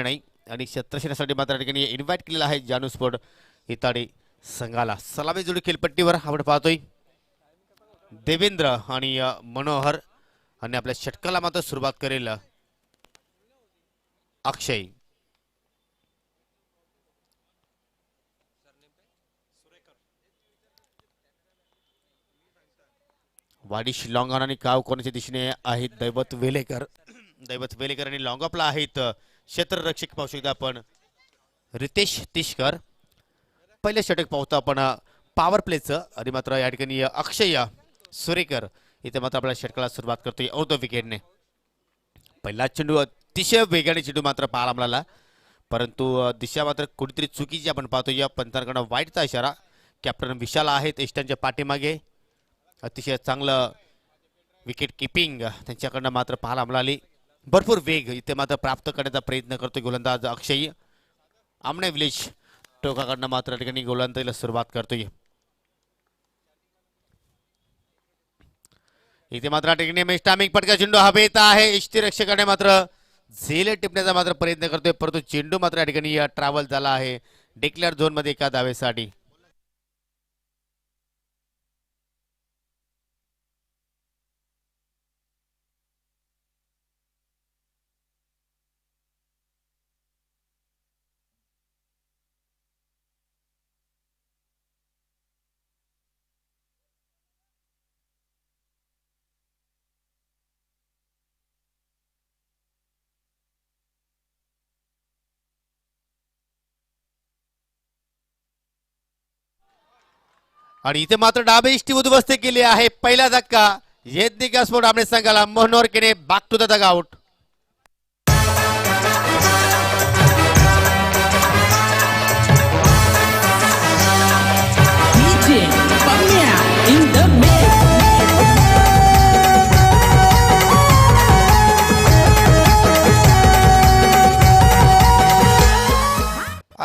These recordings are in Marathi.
नाही आणि क्षेत्रक्षणासाठी मात्र ठिकाणी इन्व्हाइट केलेला आहे जानू स्पोर्ट इताडे संघाला. सलामी जोडी खेळपट्टीवर आपण पाहतोय देवेंद्र आणि मनोहर आणि आपल्या षटकाला मात्र सुरुवात करेल अक्षय. वाडिश लॉंगॉन आणि काव कोणाच्या दिशेने आहेत दैवत वेलेकर आणि लॉंग ऑफला आहेत क्षेत्ररक्षक पाहू शकता आपण रितेश तिशकर. पहिले षटक पाहतो आपण पॉवर प्लेचं आणि मात्र या ठिकाणी अक्षय सुरेकर इथे मात्र आपल्या षटकाला सुरुवात करतोय अर्ध विकेटने. पहिला चेंडू अतिशय वेगाने चेंडू मात्र पाहायला मिळाला परंतु दिशा मात्र कुठेतरी चुकीची आपण पाहतो. या पंचांकडनं वाईटचा इशारा. कॅप्टन विशाल आहेत इष्टांच्या पाठीमागे. अतिशय चांगलं विकेट किपिंग त्यांच्याकडनं मात्र पाहायला मिळाली. भरपूर वेग इथे मात्र प्राप्त करण्याचा प्रयत्न करतोय गोलंदाज अक्षय. आमने विलेज टोकाकडनं मात्र ठिकाणी गोलंदाजीला सुरुवात करतोय. इथे मात्र ठिकाणी स्टॅमिक पटका चेंडू हवेत आहे. इष्टिरक्षकाने मात्र झेल टिपण्याचा मात्र प्रयत्न करतोय परंतु चेंडू मात्र या ठिकाणी ट्रॅव्हल झाला आहे डिक्लेअर झोन मध्ये एका धावेसाठी. आणि इथे मात्र डाबे इष्टी उद्ध्वस्त केली आहे. पहिला धक्का येदनिका स्पोर्ट आमने संघाला. मनोहर केने back to the dugout. DJ Pamya in the mix.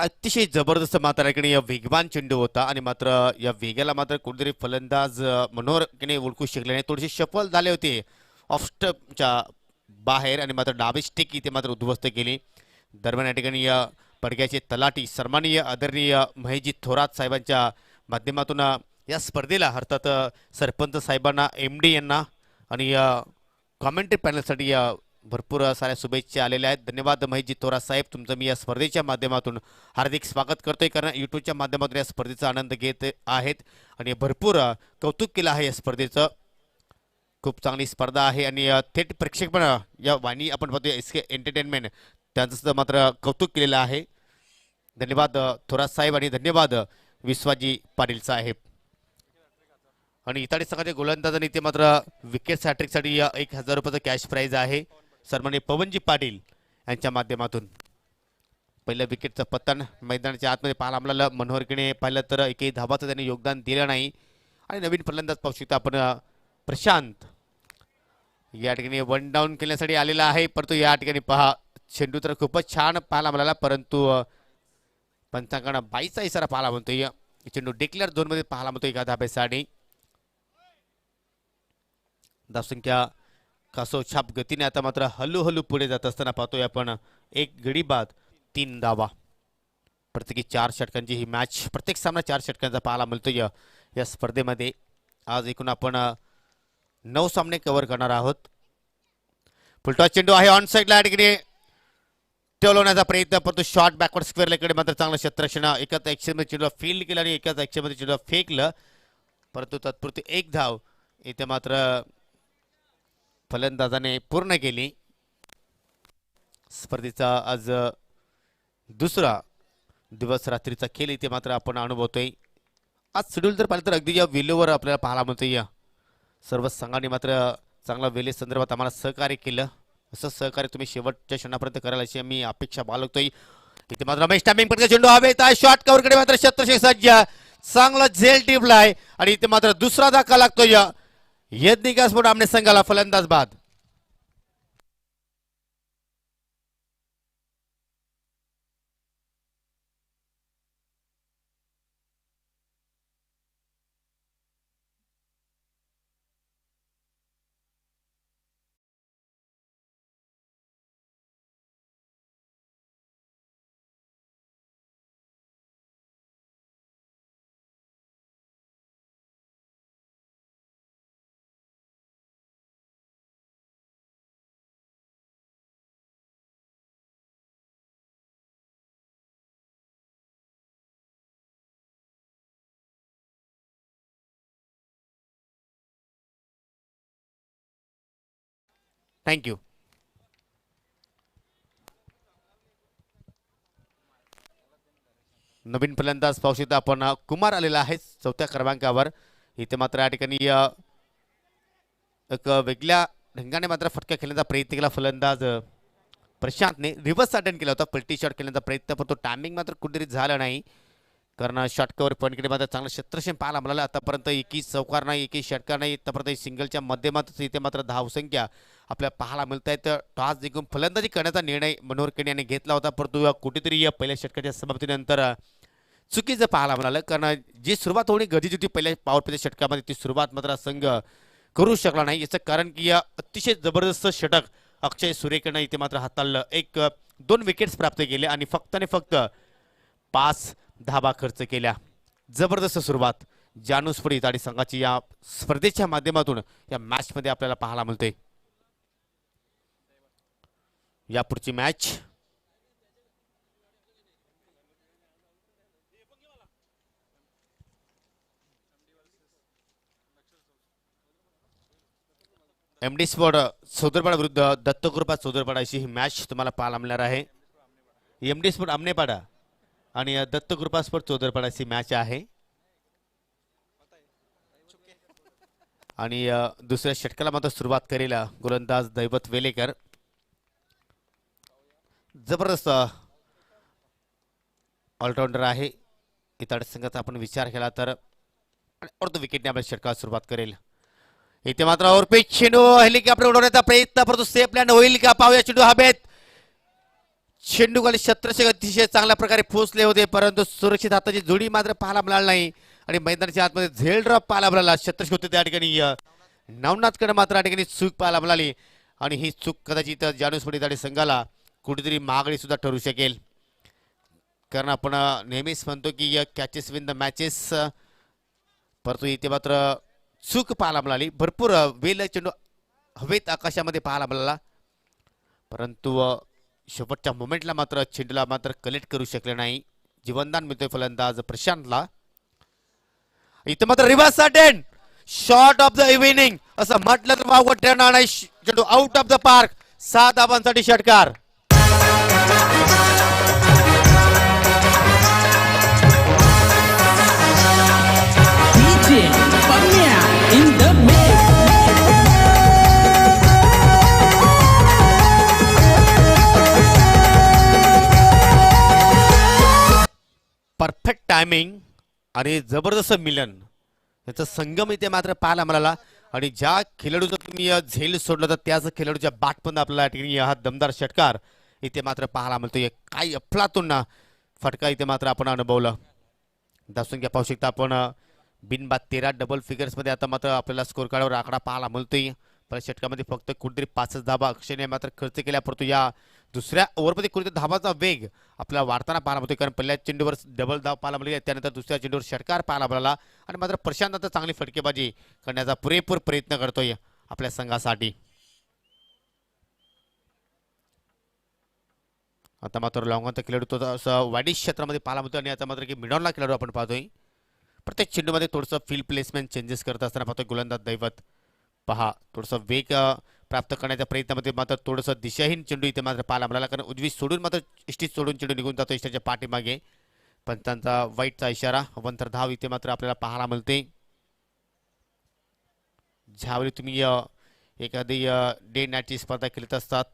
अतिशय जबरदस्त मात्र इकडे वेगवान चेंडू होता आणि मात्र या वेगाला मात्र कुठेतरी फलंदाज मनोहरने ओळखू शकले नाही. थोडेसे शफल झाले होते ऑफ स्टंपच्या बाहेर आणि मात्र डावी स्टिक इथे मात्र उद्ध्वस्त केली. दरम्यान या ठिकाणी या पडग्याचे तलाठी सन्माननीय आदरणीय महेशजी थोरात साहेबांच्या माध्यमातून या स्पर्धेला अर्थात सरपंच साहेबांना MD यांना आणि कॉमेंट्री पॅनलसाठी भरपूर साऱ्या शुभेच्छा आलेल्या आहेत. धन्यवाद महेशजी थोरात साहेब, तुमचं मी या स्पर्धेच्या माध्यमातून हार्दिक स्वागत करतोय कारण यूट्यूबच्या माध्यमातून या स्पर्धेचा आनंद घेत आहेत आणि भरपूर कौतुक केलं आहे या स्पर्धेचं. खूप चांगली स्पर्धा आहे आणि थेट प्रेक्षक पण या वाणी आपण पाहतोय SK एंटरटेनमेंट त्यांचं सुद्धा मात्र कौतुक केलेलं आहे. धन्यवाद थोरात साहेब आणि धन्यवाद विश्वाजी पाटील साहेब. आणि इताडी संघाच्या गोलंदाजांनी ते मात्र विकेट हॅट्रिकसाठी 1000 रुपयाचं कॅश प्राईज आहे सन्माननीय पवनजी पाटील यांच्या माध्यमातून. पहिलं विकेटचं पतन मैदानाच्या आतमध्ये पाहायला मिळालं. मनोहरकीने पाहिलं तर एकही धावाचं त्यांनी योगदान दिलं नाही आणि नवीन फलंदाज पाहू शकता आपण प्रशांत या ठिकाणी वन डाऊन केल्यासाठी आलेला आहे परंतु या ठिकाणी पहा चेंडू तर खूपच छान पाहायला मिळाला परंतु पंचांकडनं 22चा इशारा पाहायला म्हणतोय. चेंडू डिक्लेअर झोनमध्ये पाहायला म्हणतोय एका धाब्यासाठी. धावसंख्या कासोछाप गतीने आता मात्र हळूहळू पुढे जात असताना पाहतोय आपण. एक गडी बाद 3 धावा. प्रत्येकी 4 षटकांची ही मॅच. प्रत्येक सामना 4 षटकांचा पाहायला मिळतोय या स्पर्धेमध्ये. आज एकूण आपण 9 सामने कव्हर करणार आहोत. फुलटॉस चेंडू आहे ऑन साईडला या ठिकाणी ठेवण्याचा प्रयत्न परंतु शॉर्ट बॅकवर्ड स्क्वेअर कडे मात्र चांगलं क्षेत्ररक्षण. एकाच मध्ये चेंडू फील्ड केलं आणि एकाच मध्ये चेंडू फेकलं परंतु तात्पुरती एक धाव इथे मात्र फलंदाजाने पूर्ण केली. स्पर्धेचा आज दुसरा दिवस रात्रीचा खेळ इथे मात्र आपण अनुभवतोय. आज शेड्यूल जर पाहिलं तर अगदी या वेळेवर आपल्याला पाहायला मिळतोय. सर्व संघांनी मात्र चांगला वेळे संदर्भात आम्हाला सहकार्य केलं. असं सहकार्य तुम्ही शेवटच्या क्षणापर्यंत कराल अशी मी अपेक्षा बाळगतोय. इथे मात्र रमेश टायमिंग पटका चेंडू हवेत आहे. शॉर्ट कव्हर कडे मात्र क्षेत्ररक्षक सज्ज. चांगला झेल टिपलाय आणि इथे मात्र दुसरा धक्का लागतोय येदनिका स्पोर्ट आमने संघाला. फलंदाज बाद. थँक्यू. नवीन फलंदाज पाहू शकता आपण कुमार आलेला आहे 4थ्या क्रमांकावर. इथे मात्र या ठिकाणी एक वेगळ्या ढंगाने मात्र फटका खेळण्याचा प्रयत्न केला फलंदाज प्रशांतने. रिव्हर्स अटेंड केला होता, पलटी शॉट खेळण्याचा प्रयत्न, पण तो टायमिंग मात्र कुठेतरी झाला नाही. कारण शॉट कव्हर पॉईंटकडे मात्र चांगलं क्षेत्रक्षण पाहायला मिळालं. आतापर्यंत एकही चौकार नाही, एकही षटकार नाही. आतापर्यंत सिंगलच्या माध्यमातून इथे मात्र धावसंख्या आपल्याला पाहायला मिळत आहेत. टॉस जिंकून फलंदाजी करण्याचा निर्णय मनोहर केणी यांनी घेतला होता, परंतु कुठेतरी या पहिल्या षटकाच्या समाप्तीनंतर चुकीचं पाहायला मिळालं. कारण जी सुरुवात होणी गरजेची होती पहिल्या पॉवर प्लेच्या षटकामध्ये, ती सुरुवात मात्र संघ करू शकला नाही. याचं कारण की या अतिशय जबरदस्त षटक अक्षय सुरेखनं इथे मात्र हाताळलं. 2 विकेट्स प्राप्त केले आणि फक्त 5 धाबा खर्च केल्या. जबरदस्त सुरुवात जानू स्फोट आणि संघाची या स्पर्धेच्या माध्यमातून या मॅच मध्ये आपल्याला पाहायला मिळते. यापुढची मॅच एमडी स्पोर्ट सोदरपाडा विरुद्ध दत्तकृपा सोदरपाडा अशी ही मॅच तुम्हाला पाहायला मिळणार आहे. एमडी स्पोर्ट आमनेपाडा आणि दत्तकृपा स्पोर्ट सोदरपाडा अशी मॅच आहे. आणि दुसऱ्या षटकाला मात्र सुरुवात करेल गोलंदाज दैवत वेलेकर. जबरदस्त ऑलराऊंडर आहे. इतर संघाचा आपण विचार केला तर अर्ध विकेटने आपल्या षटकाला सुरुवात करेल. इथे मात्र ओरपीच चेंडू हेलिकॉप्टर उडवण्याचा प्रयत्न, परंतु सेफ लँड होईल का पाहूया. चेंडू हवेत, चेंडू खाली क्षेत्रक्षक अतिशय चांगल्या प्रकारे पोहोचले होते, परंतु सुरक्षित हाताची जोडी मात्र पाहायला मिळाली नाही आणि मैदानाच्या आतमध्ये झेल ड्रॉप पाहायला मिळाला. क्षेत्रक्षक होते त्या ठिकाणी नवनाथकडे मात्र या ठिकाणी चूक पाहायला मिळाली आणि ही चूक कदाचित जानू संघाला कुठेतरी महागडी सुद्धा ठरू शकेल. कारण आपण नेहमीच म्हणतो की कॅचेस विन द मॅचेस, परंतु इथे मात्र चूक पाहायला मिळाली. भरपूर वेल चेंडू हवेत आकाशामध्ये पाहायला मिळाला, परंतु शेवटच्या मोमेंटला मात्र चेंडूला मात्र कलेक्ट करू शकले नाही. जीवनदान मिळतोय फलंदाज प्रशांतला. इथे मात्र reverse attend, shot of the evening असं म्हटलं तर वावगं ठरणार नाही. चेंडू आउट ऑफ द पार्क. 7 धावांसाठी षटकार. DJ Pamia in the mix. Perfect timing आणि जबरदस्त मिलन याचा संगम इथे मात्र पाहायला मिळाला. आणि ज्या खेळाडूचा तुम्ही झेल सोडलं तर त्याच खेळाडूच्या बाटपण आपल्याला ठिकाणी हा दमदार षटकार इथे मात्र पाहायला मिळतोय. काही अफलातून फटका इथे मात्र आपण अनुभवलं. धावसंख्या पाहू शकता आपण बिनबाद 13 डबल फिगर्स मध्ये आता मात्र आपल्याला स्कोर कार्डवर आकडा पाहायला मिळतोय. पहिल्या षटकामध्ये फक्त कुठेतरी 5 धाबा अक्षयने मात्र खर्च केल्या, परंतु या दुसऱ्या ओव्हरमध्ये कुठेतरी धावाचा वेग आपल्याला वाढताना पाहायला मिळतोय. कारण पहिल्या चेंडूवर डबल धाव पाहायला मिळाली, त्यानंतर दुसऱ्या चेंडूवर षटकार पाहायला मिळाला आणि मात्र प्रशांत आता चांगली फटकेबाजी करण्याचा पुरेपूर प्रयत्न करतोय आपल्या संघासाठी. आता मात्र लॉंगॉनचा खेळाडू तो असं वाईडिश क्षेत्रामध्ये पाहायला मिळतो आणि आता मात्र की मिडॉनला खेळाडू आपण पाहतोय. प्रत्येक चेंडूमध्ये थोडंसं फील्ड प्लेसमेंट चेंजेस करत असताना पाहतोय गोलंदाज दैवत. पहा थोडंसं वेग प्राप्त करण्याच्या प्रयत्नामध्ये मात्र थोडंसं दिशाहीन चेंडू इथे मात्र पाहायला मिळाला. कारण उजवी सोडून मात्र इष्टीत सोडून चेंडू निघून जातो इष्टाच्या पाठीमागे. पंचांचा वाईटचा इशारा, अवंतर धाव इथे मात्र आपल्याला पाहायला मिळते. ज्यावेळी तुम्ही एखादी डे नाईटची स्पर्धा खेळत असतात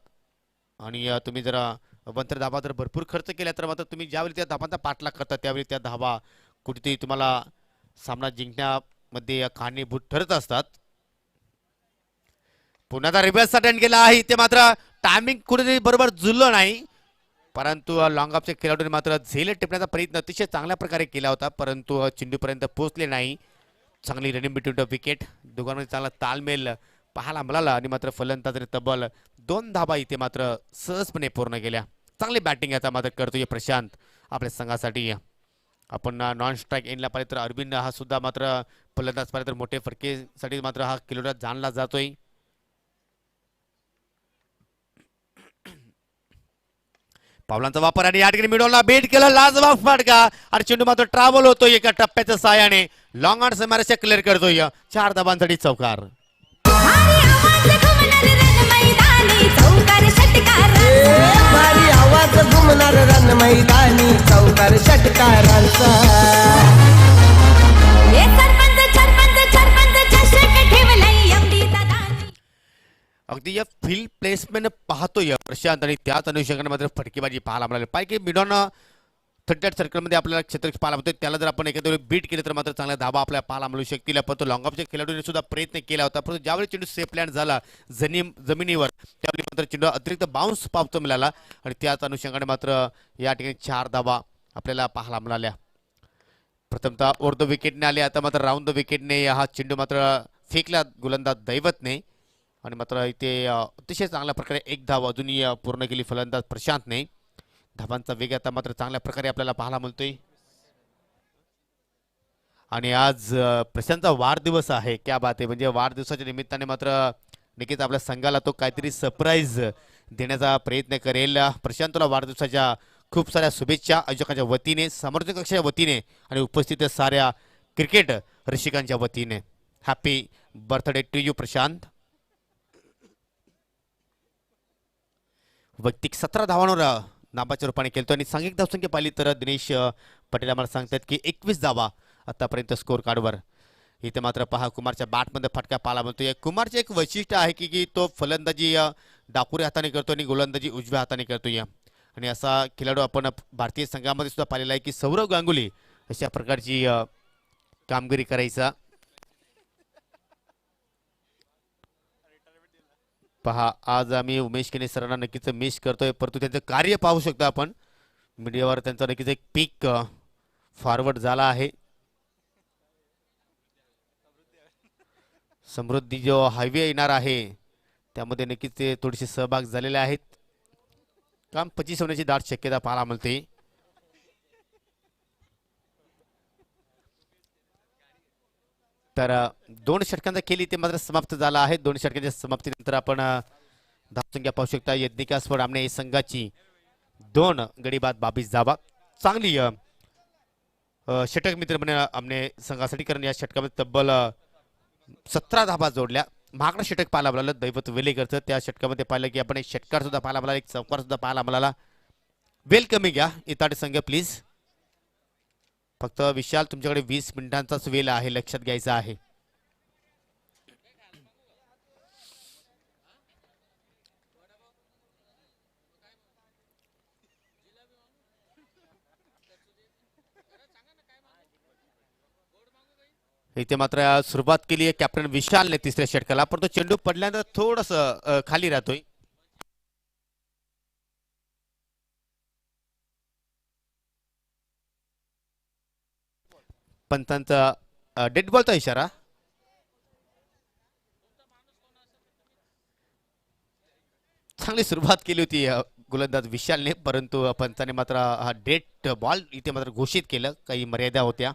आणि तुम्ही जर अवंतर धावा जर भरपूर खर्च केला तर मात्र तुम्ही ज्यावेळी त्या धावांचा पाठलाग करता त्यावेळी त्या धावा कुठेतरी तुम्हाला सामना जिंकण्यामध्ये कारणीभूत ठरत असतात. पुन्हा रिव्हर्स अटेंड केला आहे. इथे मात्र टायमिंग कुठेतरी बरोबर जुळलं नाही, परंतु लॉंग ऑफच्या खेळाडूने मात्र झेल टिपण्याचा प्रयत्न अतिशय चांगल्या प्रकारे केला होता, परंतु चेंडूपर्यंत पोहोचले नाही. चांगली रनिंग बिटवीन द विकेट, दोघांमध्ये चांगला ताळमेल पाहायला मिळाला आणि मात्र फलंदाजाने तब्बल 2 धाबा इथे मात्र सहजपणे पूर्ण केल्या. चांगली बॅटिंग आता मात्र करतोय प्रशांत आपल्या संघासाठी. आपण नॉन स्ट्राईक एंडला पाहिजे तर अरविंद हा सुद्धा मात्र फलंदाज पाहिजे तर मोठे फटकेसाठी मात्र हा खेळाडू जाणला जातोय. पावलांचा वापर आणि या ठिकाणी मिडॉनला बेट केला, लाजवाब फटका आणि चेंडू मात्र ट्रॅव्हल होतोय एका टप्प्याच्या साहाय्याने. लॉंग ऑन समारेश क्लिअर करतोय. 4 धाबांसाठी चौकार. मैदानी चौकार षटकारांचा भारी आवाज घुमणार रण मैदानी चौकार षटकारांचा हे सरपंच चषक ठेवलंय एवढी दादानी अगदी या फील्ड प्लेसमेंट पाहतोय प्रशांत आणि त्याच अनुषंगाने मात्र फटकेबाजी पाहायला मिळाली पाहिजे मिडॉन 38 सर्कलमध्ये आपल्याला क्षेत्र पाहायला मिळतोय त्याला जर आपण एखाद्या बीट केले तर मात्र चांगला धाबा आपल्याला पाहायला मिळू शकतील पण तो लॉंग ऑफच्या खेळाडूने सुद्धा प्रयत्न केला होता परंतु ज्यावेळी चेंडू सेफ लँड झाला जमिनीवर त्यावेळी मात्र चेंडू अतिरिक्त बाउन्स पावतो मिळाला आणि त्याच अनुषंगाने मात्र या ठिकाणी 4 धाबा आपल्याला पाहायला मिळाल्या प्रथमतः ओर द विकेटने आले आता मात्र राऊंड द विकेटने हा चेंडू मात्र फेकला गोलंदाज दैवतने आणि मात्र इथे अतिशय चांगल्या प्रकारे एक धाव अजूनही पूर्ण केली फलंदाज प्रशांतने धावांचा वेग आता मात्र चांगल्या प्रकारे आपल्याला पाहायला मिळतोय आणि आज प्रशांतचा वाढदिवस आहे क्या बात आहे म्हणजे वाढदिवसाच्या निमित्ताने मात्र नक्कीच आपल्या संघाला तो काहीतरी सरप्राईज देण्याचा प्रयत्न करेल प्रशांत तुला वाढदिवसाच्या खूप साऱ्या शुभेच्छा आयोजकांच्या वतीने समर्थक कक्षाच्या वतीने आणि उपस्थित साऱ्या क्रिकेट रसिकांच्या वतीने happy birthday to you Prashant वैयक्तिक 17 धावांवर नाबाच्या रूपाने खेळतो आणि सांघिक धावसंख्या पाहिली तर दिनेश पटेल आम्हाला सांगतात की 21 धावा आतापर्यंत स्कोर कार्डवर इथे मात्र पहा कुमारच्या बॅटमध्ये फटका पाहायला मिळतो कुमारचे एक वैशिष्ट्य आहे की तो फलंदाजी डाकुऱ्या हाताने करतो आणि गोलंदाजी उजव्या हाताने करतो आणि असा खेळाडू आपण भारतीय संघामध्ये सुद्धा पाहिलेला आहे की सौरव गांगुली अशा प्रकारची कामगिरी करायचा पहा आज आम्ही उमेश केने सरांना नक्कीच मिस करतोय परंतु त्यांचं कार्य पाहू शकतो आपण मीडियावर त्यांचा नक्कीच एक पीक फॉरवर्ड झाला आहे समृद्धी जो हायवे येणार आहे त्यामध्ये नक्कीच ते थोडेसे सहभाग झालेले आहेत काम 25 होण्याची दाट शक्यता पाहायला मिळते तर 2 षटकांचा खेळ इथे मात्र समाप्त झाला आहे 2 षटकांच्या समाप्तीनंतर आपण धावसंख्या पाहू शकता यज्ञिका स्फोट आमने संघाची 2 गडी बाद 22 धावा चांगली षटक मित्र म्हणे आमने संघासाठी कारण या षटकामध्ये तब्बल 17 धावा जोडल्या महागडा षटक पाहायला मिळालं दैवत वेलेकरचं त्या षटकामध्ये पाहिलं की आपण एक षटकार सुद्धा पाहायला मिळाला एक चौकार सुद्धा पाहायला मिळाला वेलकमिंग या इताडे संघ प्लीज फक्त विशाल तुमच्याकडे 20 मिनिटांचाच वेळ आहे लक्षात घ्यायचा आहे इथे मात्र सुरुवात केली आहे कॅप्टन विशालने तिसऱ्या षटकाला पण तो चेंडू पडल्यानंतर थोडस खाली राहतोय पंतांचा डेड बॉलचा इशारा चांगली सुरुवात केली होती गोलंदाज विशालने परंतु पंताने मात्र हा डेड बॉल इथे मात्र घोषित केलं काही मर्यादा होत्या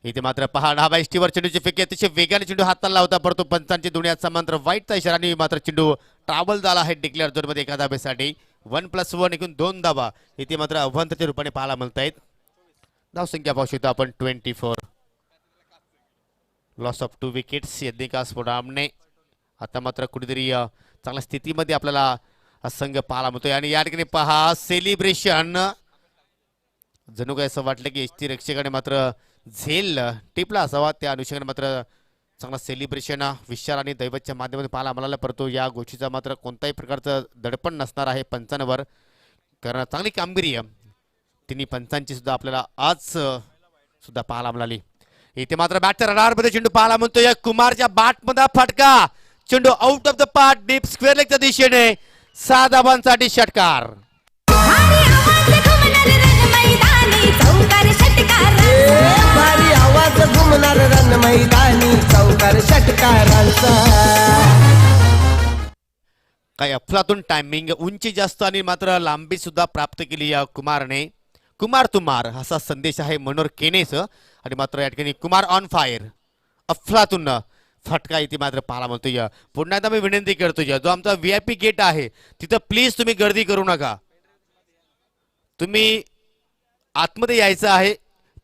इथे मात्र पहा डावा एसटीवर चेंडूची फेकी अतिशय वेगाने चेंडू हाताला होता परंतु पंचांची दुनियाचा मंत्र वाईटचा इशारा आणि मात्र चेंडू ट्रॅव्हल झाला आहे डिक्लेअर झोन मध्ये एका धाब्यासाठी 1+1 एकूण 2 धाबा इथे मात्र अवंतच्या रूपाने पाहायला मिळत आहेत धावसंख्या पाहू शकतो आपण 24 लॉस ऑफ 2 विकेट्स यज्ञिका स्फोटामने आता मात्र कुठेतरी चांगल्या स्थितीमध्ये आपल्याला संघ पाहायला मिळतोय आणि या ठिकाणी पहा सेलिब्रेशन जणू काय असं वाटलं की एसटी रक्षकाने मात्र झेल टिपला असावा त्या अनुषंगाने मात्र चांगला सेलिब्रेशन विशाल आणि दैवतच्या माध्यमातून पाहायला मिळाला परंतु या गोष्टीचा मात्र कोणत्याही प्रकारचं दडपण नसणार आहे पंचांवर कारण चांगली कामगिरी तिन्ही पंचांची सुद्धा आपल्याला आज सुद्धा पाहायला मिळाली इथे मात्र बॅटच्या रडारमध्ये चेंडू पाहायला मिळतोय कुमारच्या बॅटमध्ये फटका चेंडू out of the park deep square लेगच्या दिशेने 6 धावांसाठी षटकार भारी आवाज घुमणार रण मैदानी चौकार षटकारांचा काही अफलातून टायमिंग उंची जास्त आणि मात्र लांबी सुद्धा प्राप्त केली या कुमारने कुमार तुमार असा संदेश आहे मनोहर केनेच आणि मात्र या ठिकाणी कुमार ऑन फायर अफलातून फटका इथे मात्र पाहायला मिळतोय पुन्हा एकदा मी विनंती करतोय जो आमचा VIP गेट आहे तिथं प्लीज तुम्ही गर्दी करू नका तुम्ही आतमध्ये यायचं आहे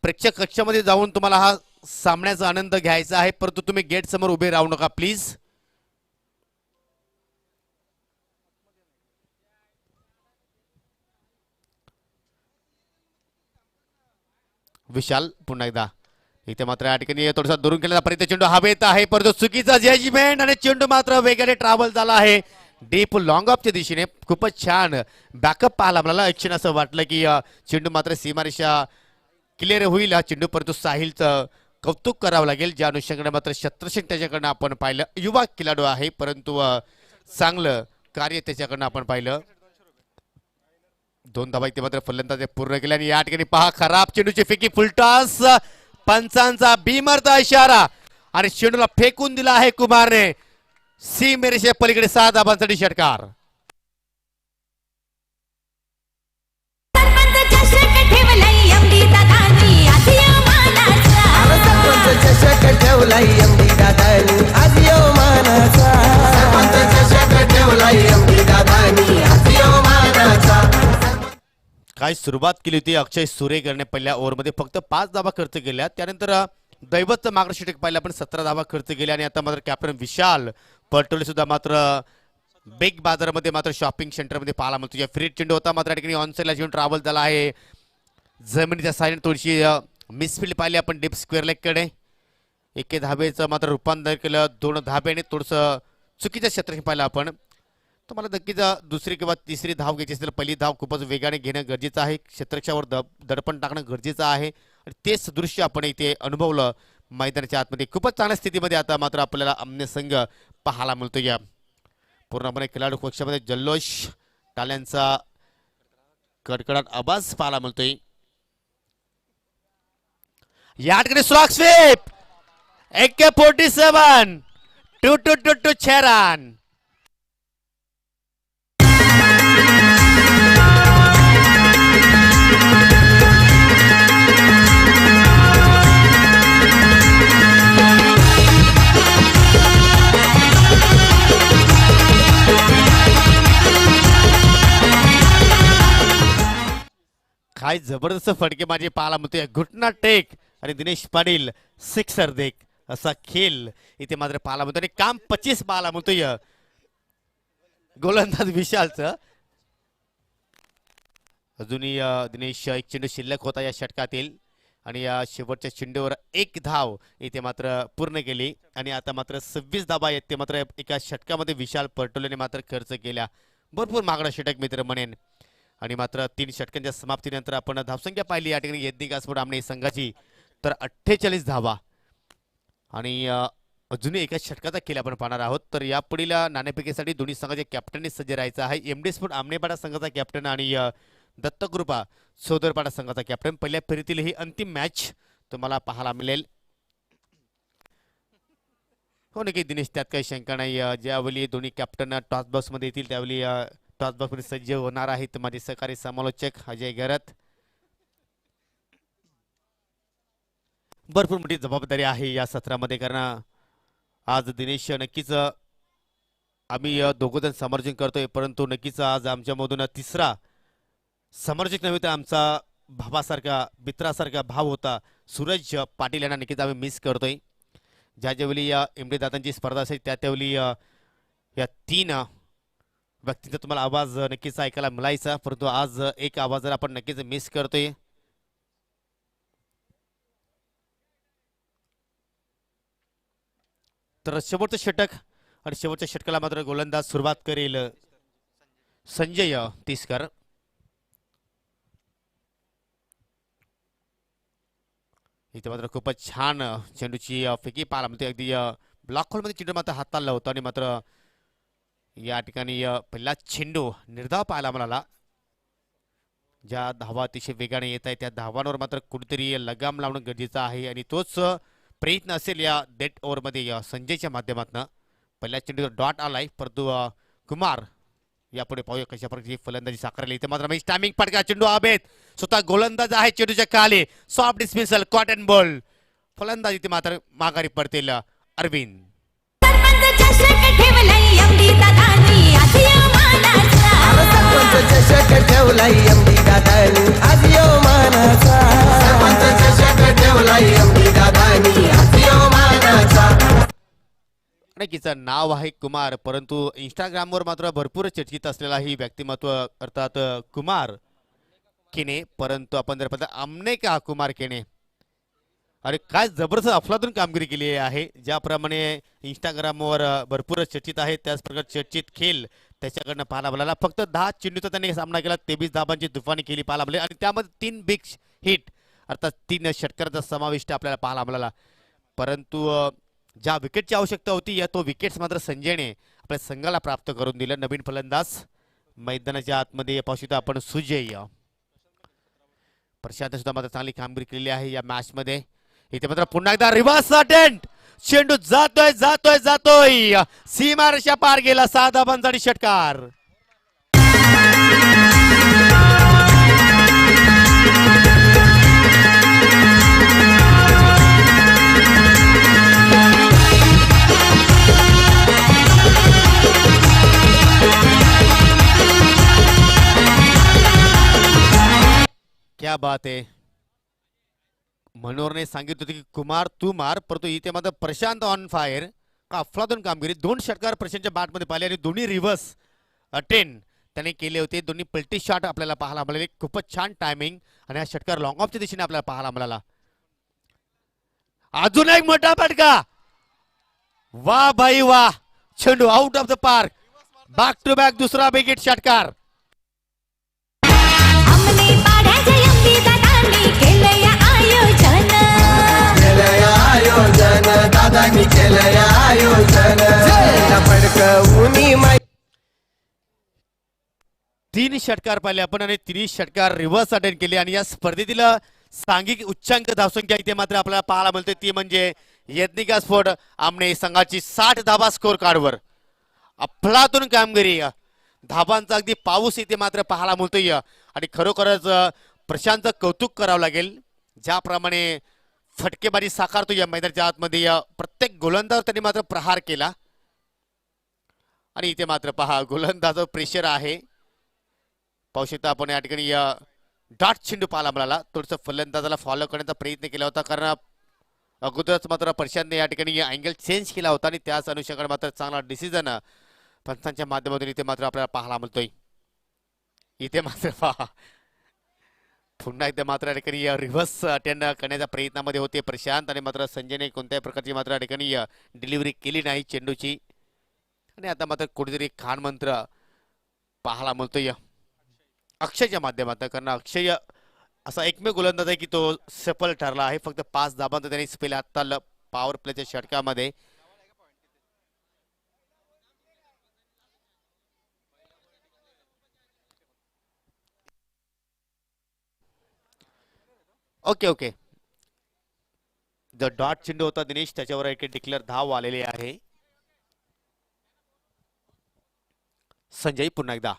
प्रेक्षक कक्षामध्ये जाऊन तुम्हाला हा सामन्याचा आनंद घ्यायचा आहे, परंतु तुम्ही गेट समोर उभे राहू नका प्लीज. विशाल पुन्हा एकदा इथे मात्र या ठिकाणी थोडासा दुरून केलेला पर्यंत चेंडू हवेत आहे, परंतु चुकीचा जजमेंट आणि चेंडू मात्र वेगाने ट्रॅव्हल झाला आहे डीप लॉंग ऑफच्या दिशेने. खूपच छान बॅकअप पाहायला मला एक असं वाटलं की चेंडू मात्र सीमारेषा क्लिअर होईल हा चेंडू, परंतु साहिलचं कौतुक करावं लागेल ज्या अनुषंगाने मात्र शतरक्षण त्याच्याकडनं आपण पाहिलं. युवा खेळाडू आहे, परंतु चांगलं कार्य त्याच्याकडनं आपण पाहिलं. 2 धावा इथे मात्र फलंदाज पूर्ण केल्या आणि या ठिकाणी पहा खराब चेंडूची फेकी फुलटॉस, पंचांचा बीमरचा इशारा आणि चेंडूला फेकून दिला आहे कुमारने. सीमेरेषे पलीकडे 6 धावांसाठी षटकार. सरपंच चषक ठेवलाय एमडी दादानी आधी मानाचा. सरपंच चषक ठेवलाय एमडी दादानी आज मानाचा. सरपंच चषक ठेवलाय एमडी दादानी आज मानाचा. काय सुरुवात केली होती अक्षय सुरेकरने पहिल्या ओव्हरमध्ये फक्त 5 धावा खर्च केल्या. त्यानंतर दैवतचं मार्गदर्शक पाहिलं आपण 17 धावा खर्च केल्या आणि आता मात्र कॅप्टन विशाल पटोले सुद्धा मात्र बिग बाजारमध्ये मात्र शॉपिंग सेंटरमध्ये पाहायला मिळतो. या फ्री चेंडू होता मात्र या ठिकाणी ऑनसाईडला घेऊन ट्रॅव्हल झाला आहे. जमिनीच्या साईडने थोडीशी मिसफिल्ड पाहिली आपण डीप स्क्वेअर लेगकडे. 1 धाबेचं मात्र रूपांतर केलं 2 धाब्याने थोडंसं चुकीचं क्षेत्र पाहिलं आपण. तुम्हाला नक्कीच दुसरी किंवा तिसरी धाव घ्यायची असेल पहिली धाव खूपच वेगाने घेणं गरजेचं आहे. क्षेत्रक्षावर दडपण टाकणं गरजेचं आहे आणि तेच दृश्य आपण इथे अनुभवलं मैदानाच्या आतमध्ये. खूपच चांगल्या स्थितीमध्ये आता मात्र आपल्याला आम्ने संघ पाहायला मिळतो. या पूर्णपणे खेळाडू पक्षामध्ये जल्लोष, टाळ्यांचा कडकडाट आवाज पाहायला मिळतोय. या ठिकाणी स्ट्रोक स्वीप AK-47 2 6 रन. काय जबरदस्त फटके माझे पाहायला मिळतोय. घुटना टेक आणि दिनेश पाटील सिक्सर देख असा खेळ इथे मात्र पाहायला मिळतो आणि काम 25 पाहायला मिळतोय गोलंदाज विशालचं. अजूनही दिनेश एक चेंडू शिल्लक होता या षटकातील आणि या शेवटच्या चेंडूवर 1 धाव इथे मात्र पूर्ण केली आणि आता मात्र 26 धावा आहेत ते मात्र एका षटकामध्ये विशाल पटोलेने मात्र खर्च केल्या. भरपूर मागणा षटक मित्र म्हणेन आणि मात्र 3 षटकांच्या समाप्तीनंतर आपण धावसंख्या पाहिली या ठिकाणी यज्ञिकास्फोट आमने संघाची तर 48 धावा आणि अजूनही एका षटकाचा खेळ आपण पाहणार आहोत. तर यापुढील नाणेफेकीसाठी दोन्ही संघाचे कॅप्टनने सज्ज राहायचं आहे. MD स्पोर्ट आमनेपाडा संघाचा कॅप्टन आणि दत्तकृपा सोदरपाडा संघाचा कॅप्टन. पहिल्या फेरीतील ही अंतिम मॅच तुम्हाला पाहायला मिळेल. हो नक्की दिनेश, त्यात काही शंका नाही. ज्यावेळी दोन्ही कॅप्टन टॉस बॉक्समध्ये येतील त्यावेळी टॉस बॉक्समध्ये सज्ज होणार आहेत माझे सहकारी समालोचक अजय गरत. भरपूर मोठी जबाबदारी आहे या सत्रामध्ये कारण आज दिनेश नक्कीच आम्ही दोघं जण समर्थन करतोय, परंतु नक्कीच आज आमच्यामधून तिसरा समर्थक नव्हे तर आमचा भावासारखा मित्रासारखा भाव होता सूरज पाटील यांना नक्कीच आम्ही मिस करतोय. ज्या ज्यावेळी या MD दादांची स्पर्धा असेल त्यावेळी या 3 व्यक्तींचा तुम्हाला आवाज नक्कीच ऐकायला मिळायचा, परंतु आज एक आवाज जर आपण नक्कीच मिस करतोय. तर शेवटचं षटक आणि शेवटच्या षटकाला मात्र गोलंदाज सुरुवात करेल संजय तिसकर. इथे मात्र खूपच छान चेंडूची फेकी पाहायला मिळते. अगदी ब्लॉक होलमध्ये चेंडू मात्र हाताळला होता आणि मात्र या ठिकाणी पहिला चेंडू निर्धाव पाहायला मिळाला. ज्या धावा अतिशय वेगाने येत आहे त्या धावांवर मात्र कुठेतरी लगाम लावणं गरजेचं आहे आणि तोच प्रयत्न असेल या डेट ओव्हरमध्ये संजयच्या माध्यमातून. पहिल्या चेंडूवर डॉट आलाय, परंतु कुमार यापुढे पाहूया कशा प्रकारची फलंदाजी साकारली. इथे मात्र टायमिंग पटका चेंडू आबेत स्वतः गोलंदाज आहे चेंडूच्या खाली सॉफ्ट डिस्मिसल कॉटन बॉल. फलंदाजी इथे मात्र माघारी पडतील अरविंद. सरपंच चषक ठेवलाय एमडी दादानी आधी मानाचा. सरपंच चषक ठेवलाय एमडी दादानी आज मानाचा. सरपंच चषक ठेवलाय एमडी दादानी नक्कीच नाव आहे कुमार, परंतु इंस्टाग्रामवर मात्र भरपूर चर्चित असलेला ही व्यक्तिमत्व अर्थात कुमार केने, परंतु आपण जर पाहता आमने का कुमार केने, अरे काय जबरदस्त अफलातून कामगिरी केली आहे. ज्याप्रमाणे इंस्टाग्रामवर भरपूर चर्चित आहे त्याच प्रकार चर्चित खेळ त्याच्याकडनं पाहायला मिळाला. फक्त 10 चेंडूचा त्याने सामना केला, 23 धाबांची तुफानी केली पाहायला मिळाली आणि त्यामध्ये 3 बिग हिट अर्थात 3 षटकाराचा समाविष्ट आपल्याला पाहायला मिळाला. परंतु ज्या विकेटची आवश्यकता होती या तो विकेट्स मात्र संजयने आपल्या संघाला प्राप्त करून दिलं. नवीन फलंदाज मैदानाच्या आतमध्ये पाहू शकतो आपण सुजय. प्रशांत सुद्धा मात्र चांगली कामगिरी केलेली आहे या मॅच मध्ये. इथे मात्र पुन्हा एकदा रिव्हर्स अटेम्प्ट, चेंडू जातोय जातोय जातोय, सीमारेषा पार गेला, 6 धाबांचा षटकार. क्या बात आहे. मनोहरने सांगितलं होतं की कुमार तू मार, परंतु इथे मात्र प्रशांत ऑन फायर. का अफलातून कामगिरी, 2 षटकार प्रशांतच्या बॅटमध्ये पाहिले आणि दोन्ही रिव्हर्स अटेम्प्ट त्याने केले होते. दोन्ही पलटी शॉट आपल्याला पाहायला मिळाले. खूपच छान टायमिंग आणि हा षटकार लॉंग ऑफच्या दिशेने आपल्याला पाहायला मिळाला. अजून एक मोठा फटका, वा भाई वा, चेंडू out of the park, back to back दुसरा विकेट षटकार. आमने पाड्याच्या यंदी दादांनी केलंय आयोजन. केलंय आयोजन, दादांनी केलंय आयोजन. फडकवूनी 3 षटकार पाहिले आपण आणि 3 षटकार रिव्हर्स अटेंड केले आणि या स्पर्धेतील सांघिक उच्चांक धावसंख्या इथे मात्र आपल्याला पाहायला मिळते ती म्हणजे यज्ञिका स्फोट आमने संघाची 60 धाबा स्कोर कार्डवर. अफलातून कामगिरी, धाबांचा अगदी पाऊस इथे मात्र पाहायला मिळतोय आणि खरोखरच प्रशांतचं कौतुक करावं लागेल. ज्याप्रमाणे फटकेबाजी साकारतो या मैदानाच्या आतमध्ये, प्रत्येक गोलंदाज त्यांनी मात्र प्रहार केला आणि इथे मात्र पहा गोलंदाज प्रेशर आहे. पाहू शकता आपण या ठिकाणी डॉट चेंडू पाहायला मिळाला. थोडंसं फलंदाजाला फॉलो करण्याचा प्रयत्न केला होता कारण अगोदरच मात्र प्रशांतने या ठिकाणी अँगल चेंज केला होता आणि त्याच अनुषंगाने मात्र चांगला डिसिजन पंचांच्या माध्यमातून इथे मात्र आपल्याला पाहायला मिळतोय. इथे मात्र पहा पुन्हा एकदा मात्र या ठिकाणी रिव्हर्स अटेंड करण्याच्या प्रयत्नामध्ये होते प्रशांत आणि मात्र संजयने कोणत्याही प्रकारची मात्र या ठिकाणी डिलिव्हरी केली नाही चेंडूची आणि आता मात्र कुठेतरी खान मंत्र पाहायला मिळतोय अक्षयच्या माध्यमातून. कारण अक्षय असा एकमेव गोलंदाज आहे की तो सफल ठरला आहे. फक्त 5 धाबांचा त्यांनी स्पेल आता पॉवर प्लेच्या षटकामध्ये. ओके ओके, द डॉट चेंडू होता दिनेश, त्याच्यावर एक डिक्लेअर धाव आलेली आहे. संजय पुन्हा एकदा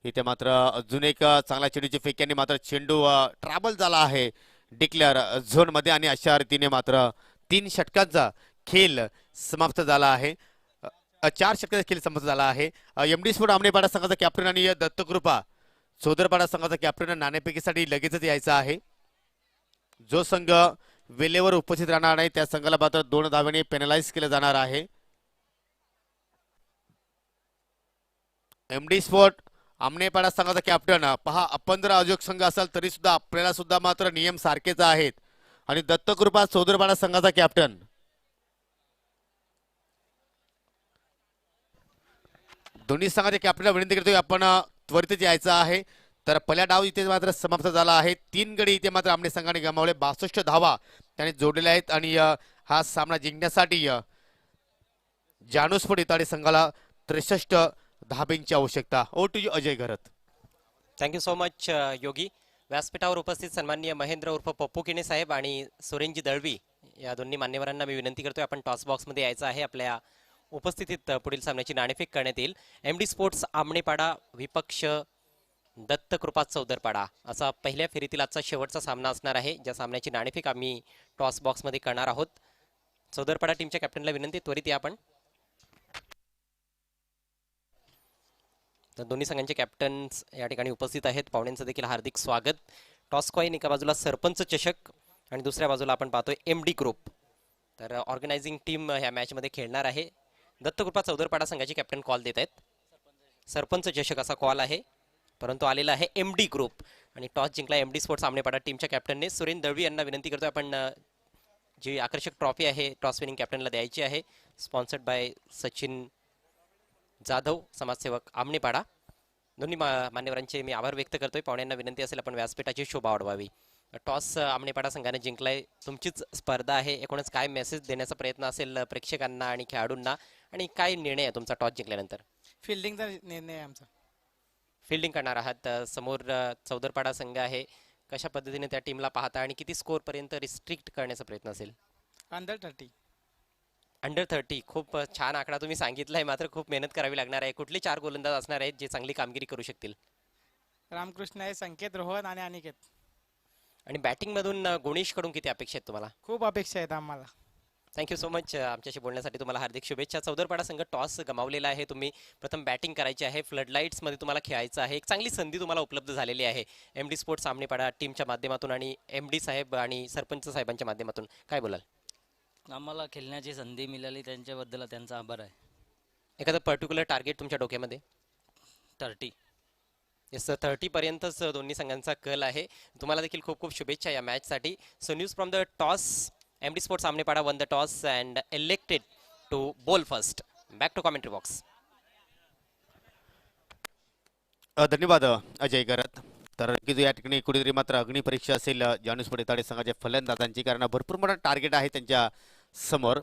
इथे मात्र अजून एक चांगला चेंडूची फेक्याने मात्र चेंडू ट्रॅव्हल झाला आहे डिक्लेअर झोन मध्ये आणि अशा रीतीने मात्र 3 षटकांचा खेळ समाप्त झाला आहे. 4 षटकांचा खेळ समाप्त झाला आहे. एमडी स्पोर्ट आमनेपाडा संघाचा कॅप्टन आणि दत्तकृपा सोदरपाडा संघाचा कॅप्टन नाणेफेकीसाठी लगेचच यायचा आहे. जो संघ वेळेवर उपस्थित राहणार नाही त्या संघाला मात्र 2 धावेने पेनलाइज केलं जाणार आहे. एमडी स्पोर्ट आमनेपाडा संघाचा कॅप्टन पहा, आपण जर आयोजक संघ असाल तरी सुद्धा आपल्याला सुद्धा मात्र नियम सारखेच आहेत आणि दत्तकृपा सोदरपाडा संघाचा कॅप्टन दोन्ही संघाच्या कॅप्टनला विनंती करतोय आपण त्वरितच यायचं आहे. तर पहिला डाव इथे मात्र समाप्त झाला आहे. 3 गडी इथे मात्र आमने संघाने गमावले. 62 धावा त्याने जोडलेल्या आहेत आणि हा सामना जिंकण्यासाठी जानूस्फोट इताडे संघाला 63 धाब्यांची आवश्यकता. ओ टू अजय घरत. थँक्यू सो मच योगी. व्यासपीठावर उपस्थित सन्माननीय महेंद्र उर्फ पप्पू किणे साहेब आणि सुरेंजी दळवी या दोन्ही मान्यवरांना मी विनंती करतोय आपण टॉस बॉक्समध्ये यायचं आहे. आपल्या उपस्थितीत पुढील सामन्याची नाणेफेक करण्यात येईल. एमडी स्पोर्ट्स आमनेपाडा विपक्ष दत्तकृपा चौदरपाडा असा पहिल्या फेरीतील आजचा शेवटचा सामना असणार आहे. ज्या सामन्याची नाणेफेक आम्ही टॉस बॉक्समध्ये करणार आहोत. चौदरपाडा टीमच्या कॅप्टनला विनंती त्वरित या आपण. तर दोन्ही संघांचे कॅप्टन्स या ठिकाणी उपस्थित आहेत. पाहुण्यांचं देखील हार्दिक स्वागत. टॉस कॉईन एका बाजूला सरपंच चषक आणि दुसऱ्या बाजूला आपण पाहतोय एमडी ग्रुप. तर ऑर्गनायझिंग टीम ह्या मॅचमध्ये खेळणार आहे. दत्तकृपा चौदरपाडा संघाचे कॅप्टन कॉल देत आहेत. सरपंच चषक असा कॉल आहे, परंतु आलेला आहे MD ग्रुप आणि टॉस जिंकला MD स्पोर्ट्स सामनेपाडा टीमच्या कॅप्टनने. सुरेंद्र दळवी यांना विनंती करतोय आपण जी आकर्षक ट्रॉफी आहे टॉस विनिंग कॅप्टनला द्यायची आहे. स्पॉन्सर्ड बाय सचिन जाधव समाजसेवक आमनेपाडा. दोन्ही मान्यवरांचे मी आभार व्यक्त करतोय. पाहुण्यांना विनंती असेल आपण व्यासपीठाची शोभा वाढवावी. टॉस आमनेपाडा संघाने जिंकलाय. तुमचीच स्पर्धा आहे. एकूणच काय मेसेज देण्याचा प्रयत्न असेल प्रेक्षकांना आणि खेळाडूंना, आणि काय निर्णय आहे तुमचा टॉस जिंकल्यानंतर? फिल्डिंगचा निर्णय आहे आमचा. फिल्डिंग करणार आहात. समोर चौदरपाडा संघ आहे. कशा पद्धतीने त्या टीमला पाहता आणि किती स्कोर पर्यंत रिस्ट्रिक्ट करण्याचा प्रयत्न असेल? अंडर 30. खूप छान आकडा तुम्ही सांगितलाय, मात्र खूप मेहनत करावी लागणार आहे. कुठले 4 गोलंदाज असणार आहेत जे चांगली कामगिरी करू शकतील? रामकृष्ण आहे, संकेत, रोहन आणि अनिकेत. आणि बॅटिंग मधून गुणेश कडून किती अपेक्षा आहेत तुम्हाला? खूप अपेक्षा आहेत आम्हाला. Thank you so much. आमच्याशी बोलण्यासाठी तुम्हाला हार्दिक शुभेच्छा. चौदरपाडा संघ टॉस गमावलेला आहे. तुम्ही प्रथम बॅटिंग करायची आहे. फ्लड मध्ये तुम्हाला खेळायचं आहे. एक चांगली संधी तुम्हाला उपलब्ध झालेली आहे MD स्पोर्ट्स सामनेपाडा टीमच्या माध्यमातून आणि MD साहेब आणि सरपंच साहेबांच्या माध्यमातून. काय बोलाल? आम्हाला खेळण्याची संधी मिळाली त्यांच्याबद्दल त्यांचा आभार आहे. एखादं पर्टिक्युलर टार्गेट तुमच्या डोक्यामध्ये? 30. येस, 30 पर्यंतच दोन्ही संघांचा कल आहे. तुम्हाला देखील खूप खूप शुभेच्छा या मॅचसाठी. So news from the toss, MD sports सामनेपाडा won the toss and elected to bowl first. Back to commentary box. धन्यवाद अजय गरत. तर नक्कीच या ठिकाणी कुठेतरी मात्र अग्निपरीक्षा असेल जानूस पडेताडे संघाच्या फलंदाजांची, कारण भरपूर मोठा टार्गेट आहे त्यांच्या समोर.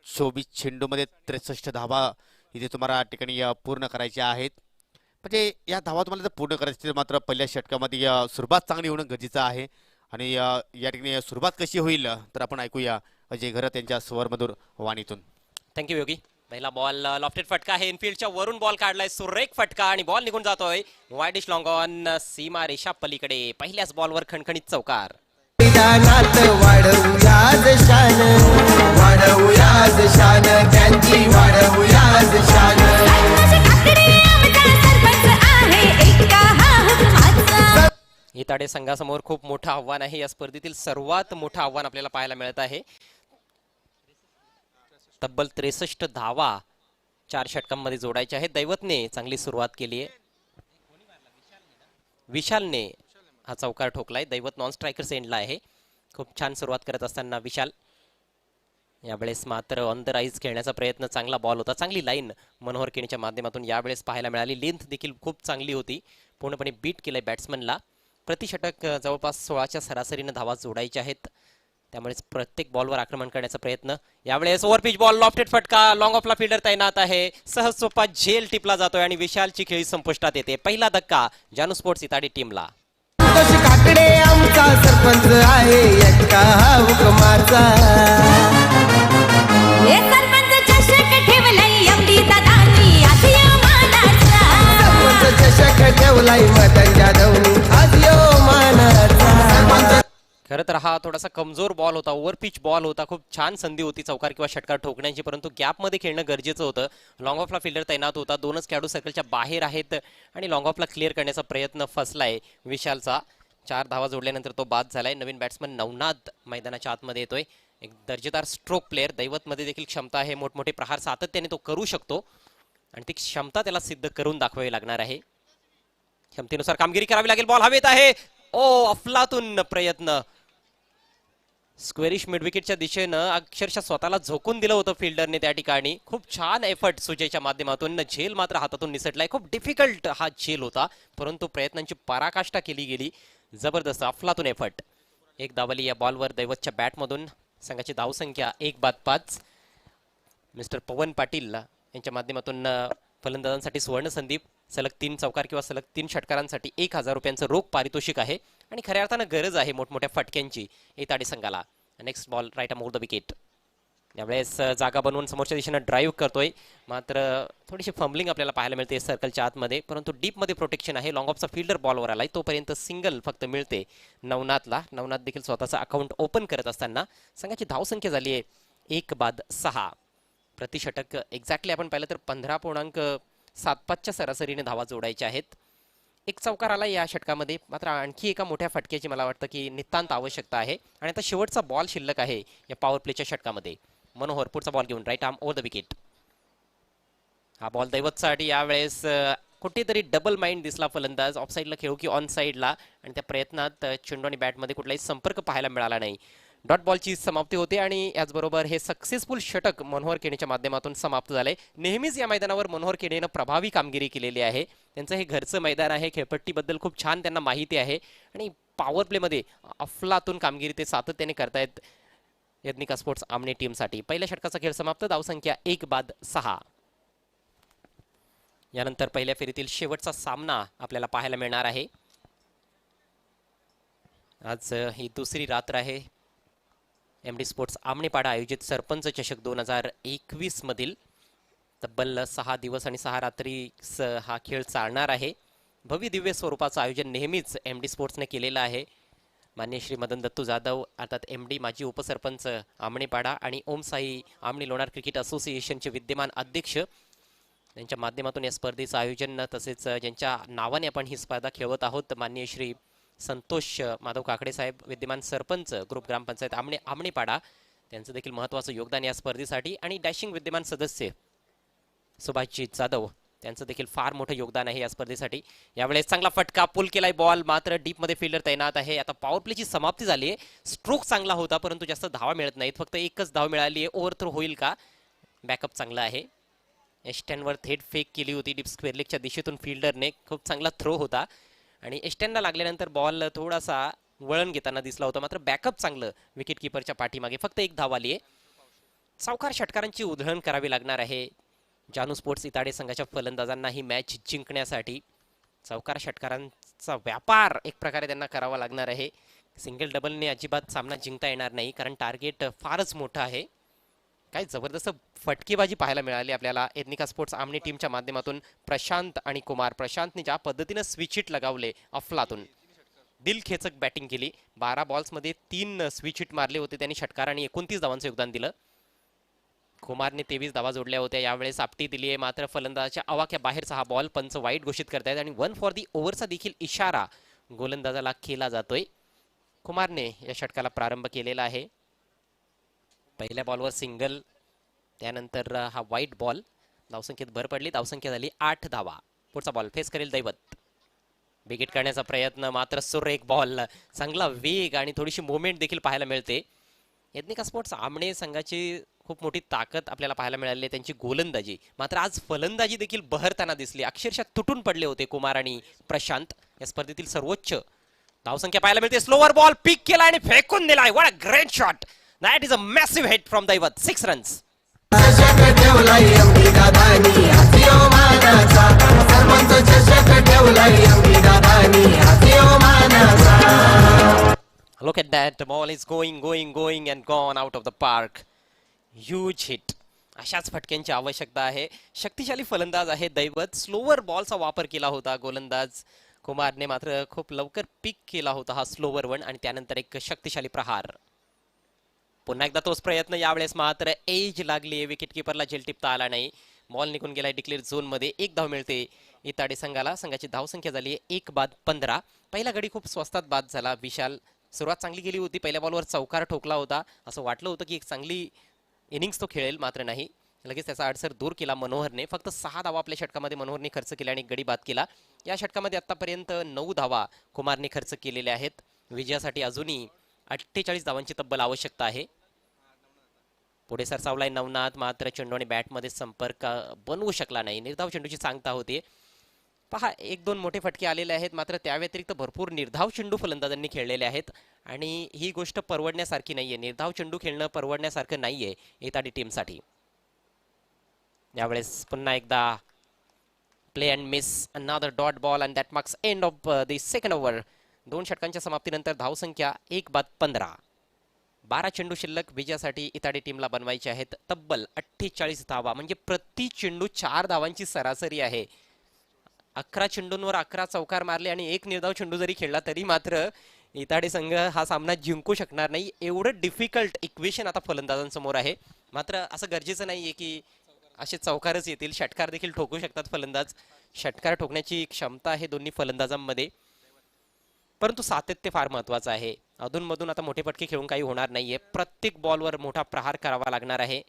24 चेंडूमध्ये 63 धावा इथे तुम्हाला या ठिकाणी पूर्ण करायच्या आहेत. म्हणजे या धावा तुम्हाला जर पूर्ण करायची मात्र पहिल्या षटकामध्ये सुरुवात चांगली होणं गरजेचं आहे. आणि या ठिकाणी सुरुवात कशी होईल तर आपण ऐकूया अजय घरत यांच्या स्वरमधुर वाणीतून. थँक्यू योगी. पहिला बॉल लॉफ्टेड फटका आहे. इनफिल्डच्या वरून बॉल काढलाय, सुरेख फटका आणि बॉल निघून जातोय वाईडिश लॉंग ऑन सीमा रेषा पलीकडे. पहिल्याच बॉलवर खणखणीत चौकार. मैदानात वाढवूयाच शान, वाढवूयाच शान, त्यांची वाढवूयाच शान. सरपंच आमचा सरपंच आहे एका हा हुकमाचा. इताडे संघासमोर खूप मोठं आव्हान आहे. या स्पर्धेतील सर्वात मोठं आव्हान आपल्याला पाहायला मिळत आहे. तब्बल 63 धावा 4 षटकांमध्ये जोडायच्या आहेत. दैवतने चांगली सुरुवात केली आहे. विशालने हा चौकार ठोकलाय. दैवत नॉन स्ट्रायकर एंडला आहे. खूप छान सुरुवात करत असताना विशाल यावेळेस मात्र ऑन द राईज खेळण्याचा प्रयत्न. चांगला बॉल होता. चांगली लाईन मनोहर केणीच्या माध्यमातून यावेळेस पाहायला मिळाली. लेंथ देखील खूप चांगली होती. पूर्णपणे बीट केलंय बॅट्समनला. प्रतिषटक जवळपास 16च्या सरासरीनं धावा जोडायच्या आहेत. त्यामुळेच प्रत्येक बॉलवर आक्रमण करण्याचा प्रयत्न. यावेळेस ओव्हरपिच बॉल लॉफ्टेड फटका. लॉंग ऑफला फिल्डर तैनात आहे. सहज सोपा झेल टिपला जातोय आणि विशालची खेळी संपुष्टात येते. पहिला धक्का जानू स्पोर्ट्स इताडी टीमला. तशी काकडे आमचा सरपंच आहे एका हुकमाचा. हे सरपंच चषक ठेवलंय MD दादांनी आसिया मानाचा. सरपंच चषक ठेवलाय मदन जाधवनी आज यो मानाचा. सरपंच खरं तर हा थोडासा कमजोर बॉल होता. ओव्हरपिच बॉल होता. खूप छान संधी होती चौकार किंवा षटकार ठोकण्याची, परंतु गॅपमध्ये खेळणं गरजेचं होतं. लॉंग ऑफला फिल्डर तैनात होता. 2च खेळाडू सर्कलच्या बाहेर आहेत आणि लॉंग ऑफला क्लिअर करण्याचा प्रयत्न फसलाय विशालचा. 4 धावा जोडल्यानंतर तो बाद झालाय. नवीन बॅट्समन नवनाथ मैदानाच्या आतमध्ये येतोय. एक दर्जेदार स्ट्रोक प्लेअर. दैवतमध्ये देखील क्षमता आहे. मोठमोठे प्रहार सातत्याने तो करू शकतो आणि ती क्षमता त्याला सिद्ध करून दाखवावी लागणार आहे. क्षमतेनुसार कामगिरी करावी लागेल. बॉल हवेत आहे. अफलातून प्रयत्न. स्क्वेरिश मिडविकेटच्या दिशेनं अक्षरशः स्वतःला झोकून दिलं होतं फिल्डरने त्या ठिकाणी. खूप छान एफर्ट सुजयच्या माध्यमातून. झेल मात्र हातातून निसटलाय. खूप डिफिकल्ट हा झेल होता, परंतु प्रयत्नांची पराकाष्ठा केली गेली. जबरदस्त अफलातून एफर्ट. एक धावली या बॉलवर दैवतच्या बॅटमधून. संघाची धावसंख्या 1-5. मिस्टर पवन पाटील यांच्या माध्यमातून फलंदाजांसाठी स्वर्ण संधी. सलग 3 चौकार किंवा सलग 3 षटकारांसाठी 1000 रुपयांचं रोख पारितोषिक आहे आणि खऱ्या अर्थानं गरज आहे मोठमोठ्या फटक्यांची इताडी संघाला. Next ball right arm over the wicket. यावेळेस जागा बनवून समोरच्या दिशेनं ड्राईव्ह करतोय, मात्र थोडीशी फंबलिंग आपल्याला पाहायला मिळते सर्कलच्या आतमध्ये, परंतु डीपमध्ये प्रोटेक्शन आहे. लॉंग ऑफचा फिल्डर बॉलवर आलाय, तोपर्यंत सिंगल फक्त मिळते नवनाथला. नवनाथ देखील स्वतःचा अकाउंट ओपन करत असताना संघाची धावसंख्या झाली आहे 1-6. प्रतिषटक एक्झॅक्टली आपण पाहिलं तर 15.75च्या सरासरीने धावा जोडायच्या आहेत. एक चौकार आला या षटकामध्ये, मात्र आणखी एका मोठ्या फटक्याची मला वाटतं की नितांत आवश्यकता आहे. आणि आता शेवटचा बॉल शिल्लक आहे या पॉवर प्लेच्या षटकामध्ये. मनोहर पुढचा बॉल घेऊन right arm over the wicket. हा बॉल दैवतसाठी यावेळेस कुठेतरी डबल माइंड दिसला फलंदाज, ऑफ साईडला खेळू की ऑन साईडला, आणि त्या प्रयत्नात चेंडू आणि बॅटमध्ये कुठलाही संपर्क पाहायला मिळाला नाही. डॉट बॉलची समाप्ती होते आणि याचबरोबर हे सक्सेसफुल षटक मनोहर केणेच्या माध्यमातून समाप्त झालंय. नेहमीच या मैदानावर मनोहर केणेनं प्रभावी कामगिरी केलेली आहे. त्यांचं हे घरचं मैदान आहे, खेळपट्टीबद्दल खूप छान त्यांना माहिती आहे आणि पॉवर प्लेमध्ये अफलातून कामगिरी ते सातत्याने करतायत यज्ञिका स्पोर्ट्स आमने टीमसाठी. पहिल्या षटकाचा खेळ समाप्त, धावसंख्या 1-6. यानंतर पहिल्या फेरीतील शेवटचा सामना आपल्याला पाहायला मिळणार आहे. आज ही दुसरी रात्र आहे एमडी स्पोर्ट्स आमणेपाडा आयोजित सरपंच चषक 2021 मधील. तब्बल 6 दिवस आणि 6 रात्री हा खेळ चालणार आहे. भव्य दिव्य स्वरूपाचं आयोजन नेहमीच एमडी स्पोर्ट्सने केलेलं आहे. मान्य श्री मदन दत्तू जाधव अर्थात एमडी माजी उपसरपंच आमणेपाडा आणि ओम साई आमणी लोणार क्रिकेट असोसिएशनचे विद्यमान अध्यक्ष यांच्या माध्यमातून या स्पर्धेचं आयोजन, तसेच ज्यांच्या नावाने आपण ही स्पर्धा खेळवत आहोत, माननीय श्री संतोष माधव काकडे साहेब विद्यमान सरपंच ग्रुप ग्रामपंचायत आमणेपाडा, त्यांचं देखील महत्त्वाचं योगदान या स्पर्धेसाठी, आणि डॅशिंग विद्यमान सदस्य सुभाषजी जाधव त्यांचं देखील फार मोठं योगदान आहे या स्पर्धेसाठी. यावेळेस चांगला फटका, पुल केलाय बॉल, मात्र डीपमध्ये फिल्डर तैनात आहे. आता पॉवर प्लेची समाप्ती झाली आहे. स्ट्रोक चांगला होता परंतु जास्त धावा मिळत नाहीत, फक्त एकच धाव मिळाली आहे. ओव्हर थ्रो होईल का? बॅकअप चांगला आहे. एस्टॅनवर थेट फेक केली होती डीप स्क्वेअर लेगच्या दिशेतून फिल्डरने, खूप चांगला थ्रो होता आणि एस्टॅनला लागल्यानंतर बॉल थोडासा वळण घेताना दिसला होता, मात्र बॅकअप चांगलं विकेट किपरच्या पाठीमागे. फक्त एक धाव आली आहे. सावकार षटकारांची उधळण करावी लागणार आहे जानू स्पोर्ट्स इताडे संघाच्या फलंदाजांना ही मॅच जिंकण्यासाठी. सावकार षटकारांचा व्यापार एक प्रकारे त्यांना करावा लागणार आहे. सिंगल डबलने अजिबात सामना जिंकता येणार नाही, कारण टार्गेट फारच मोठं आहे. काय जबरदस्त फटकेबाजी पाहायला मिळाली आपल्याला यज्ञिका स्पोर्ट्स आमनी टीमच्या माध्यमातून. प्रशांत आणि कुमार, प्रशांतने ज्या पद्धतीनं स्विच हिट लगावले अफलातून, दिलखेचक बॅटिंग केली. 12 बॉल्समध्ये 3 स्विच हिट मारले होते त्यांनी षटकाराने, 29 धावांचं योगदान दिलं. कुमारने 23 धावा जोडल्या होत्या. यावेळेस आपटी दिली आहे, मात्र फलंदाजाच्या आवाक्या बाहेरचा हा बॉल पंच वाईट घोषित करतायत आणि 1 फॉर दी ओव्हरचा देखील इशारा गोलंदाजाला केला जातोय. कुमारने या षटकाला प्रारंभ केलेला आहे. पहिल्या बॉलवर सिंगल, त्यानंतर हा वाईट बॉल, धावसंख्येत भर पडली. धावसंख्या झाली 8 धावा. पुढचा बॉल फेस करेल दैवत. विकेट काढण्याचा प्रयत्न, मात्र सुरेख बॉल, चांगला वेग आणि थोडीशी मुवमेंट देखील पाहायला मिळते. यज्ञिका स्पोर्ट्स आमणे संघाची खूप मोठी ताकद आपल्याला पाहायला मिळाली आहे त्यांची गोलंदाजी, मात्र आज फलंदाजी देखील बहरताना दिसली. अक्षरशः तुटून पडले होते कुमार आणि प्रशांत. या स्पर्धेतील सर्वोच्च धावसंख्या पाहायला मिळते. स्लोवर बॉल पिक केला आणि फेकून दिलाय. What a great shot. That is a massive hit from Daivat. 6 runs. चषक ठेवलाय एमडी दादानी हाती ओ मानाचा, सरपंच चषक ठेवलाय एमडी दादानी हाती ओ मानाचा. Look at that. The ball is going and gone out of the park. Huge hit. अशाच फटक्यांची आवश्यकता आहे. शक्तिशाली फलंदाज आहे दैवत. स्लोवर बॉलचा वापर केला होता गोलंदाज कुमारने, मात्र खूप लवकर पिक केला होता हा स्लोवर वन आणि त्यानंतर एक शक्तिशाली प्रहार. पुन्हा एकदा तोच प्रयत्न, यावेळेस मात्र एज लागली. विकेट किपरला झेल टिपता आला नाही. बॉल निघून गेलाय डिक्लेअर झोन मध्ये. एक धाव मिळते इताडे संघाला. संघाची धावसंख्या झाली 1-15. पहिला गडी खूप स्वस्तात बाद झाला. विशाल सुरुवात चांगली गेली होती. पहिल्या बॉलवर चौकार ठोकला होता. असं वाटलं होतं की एक चांगली इनिंग्स तो खेळेल, मात्र नाही. लगेच त्याचा अडसर दूर केला मनोहरने. फक्त 6 धावा आपल्या षटकामध्ये मनोहरने खर्च केला आणि गडी बाद केला. या षटकामध्ये आतापर्यंत 9 धावा कुमारने खर्च केलेल्या आहेत. विजयासाठी अजूनही 48 धावांची तब्बल आवश्यकता आहे. पुढे सरसावलाय नवनाथ, मात्र चेंडू आणि बॅटमध्ये संपर्क बनवू शकला नाही. निर्धाव चेंडूची सांगता होते. पहा, 1-2 मोठे फटके आलेले आहेत, मात्र त्या व्यतिरिक्त भरपूर निर्धाव चेंडू फलंदाजांनी खेळलेले आहेत आणि ही गोष्ट परवडण्यासारखी नाहीये. निर्धाव चेंडू खेळणं परवडण्यासारखं नाहीये एताडी टीमसाठी. यावेळेस पुन्हा एकदा play and miss, another dot ball and that marks end of the second over. 2 षटकांच्या समाप्तीनंतर धावसंख्या 1-15. 12 चेंडू शिल्लक विजयासाठी इताडी टीमला बनवायचे आहेत. तब्बल 48 धावा, म्हणजे प्रति चेंडू 4 धावांची सरासरी आहे. 11 चेंडूंवर 11 चौकार मारले आणि 1 निर्धाव चेंडू जरी खेळला तरी मात्र इताडी संघ हा सामना जिंकू शकणार नाही. एवढं डिफिकल्ट इक्वेशन आता फलंदाजांसमोर आहे. मात्र असं गरजेचं नाहीये की असे चौकारच येतील. षटकार देखील ठोकू शकतात फलंदाज. षटकार ठोकण्याची क्षमता आहे दोन्ही फलंदाजांमध्ये, परंतु सातत्य फार महत्वाचं आहे. अधूनमधून आता मोठे फटके खेळून काही होणार नाहीये. प्रत्येक बॉलवर मोठा प्रहार करावा लागणार आहे.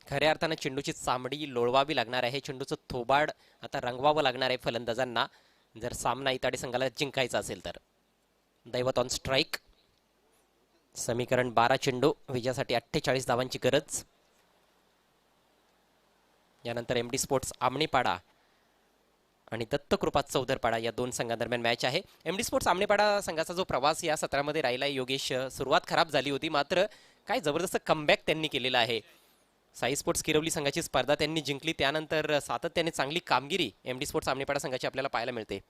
खऱ्या अर्थानं चेंडूची चामडी लोळवावी लागणार आहे. चेंडूचं थोबाड आता रंगवावं लागणार आहे फलंदाजांना जर सामना इताडी संघाला जिंकायचा असेल तर. दैवत ऑन स्ट्राईक. समीकरण 12 चेंडू विजयासाठी 48 धावांची गरज. यानंतर एमडी स्पोर्ट्स आमणेपाडा आणि दत्तकृपा चौदरपाडा या दोन संघांदरम्यान मॅच आहे. एमडी स्पोर्ट्स आमणेपाडा संघाचा जो प्रवास या सत्रामध्ये राहिला आहे योगेश, सुरुवात खराब झाली होती मात्र काय जबरदस्त कमबॅक त्यांनी केलेला आहे. साई स्पोर्ट्स किरवली संघाची स्पर्धा त्यांनी जिंकली त्यानंतर सातत्याने चांगली कामगिरी एमडी स्पोर्ट्स आमणेपाडा संघाची आपल्याला पाहायला मिळते.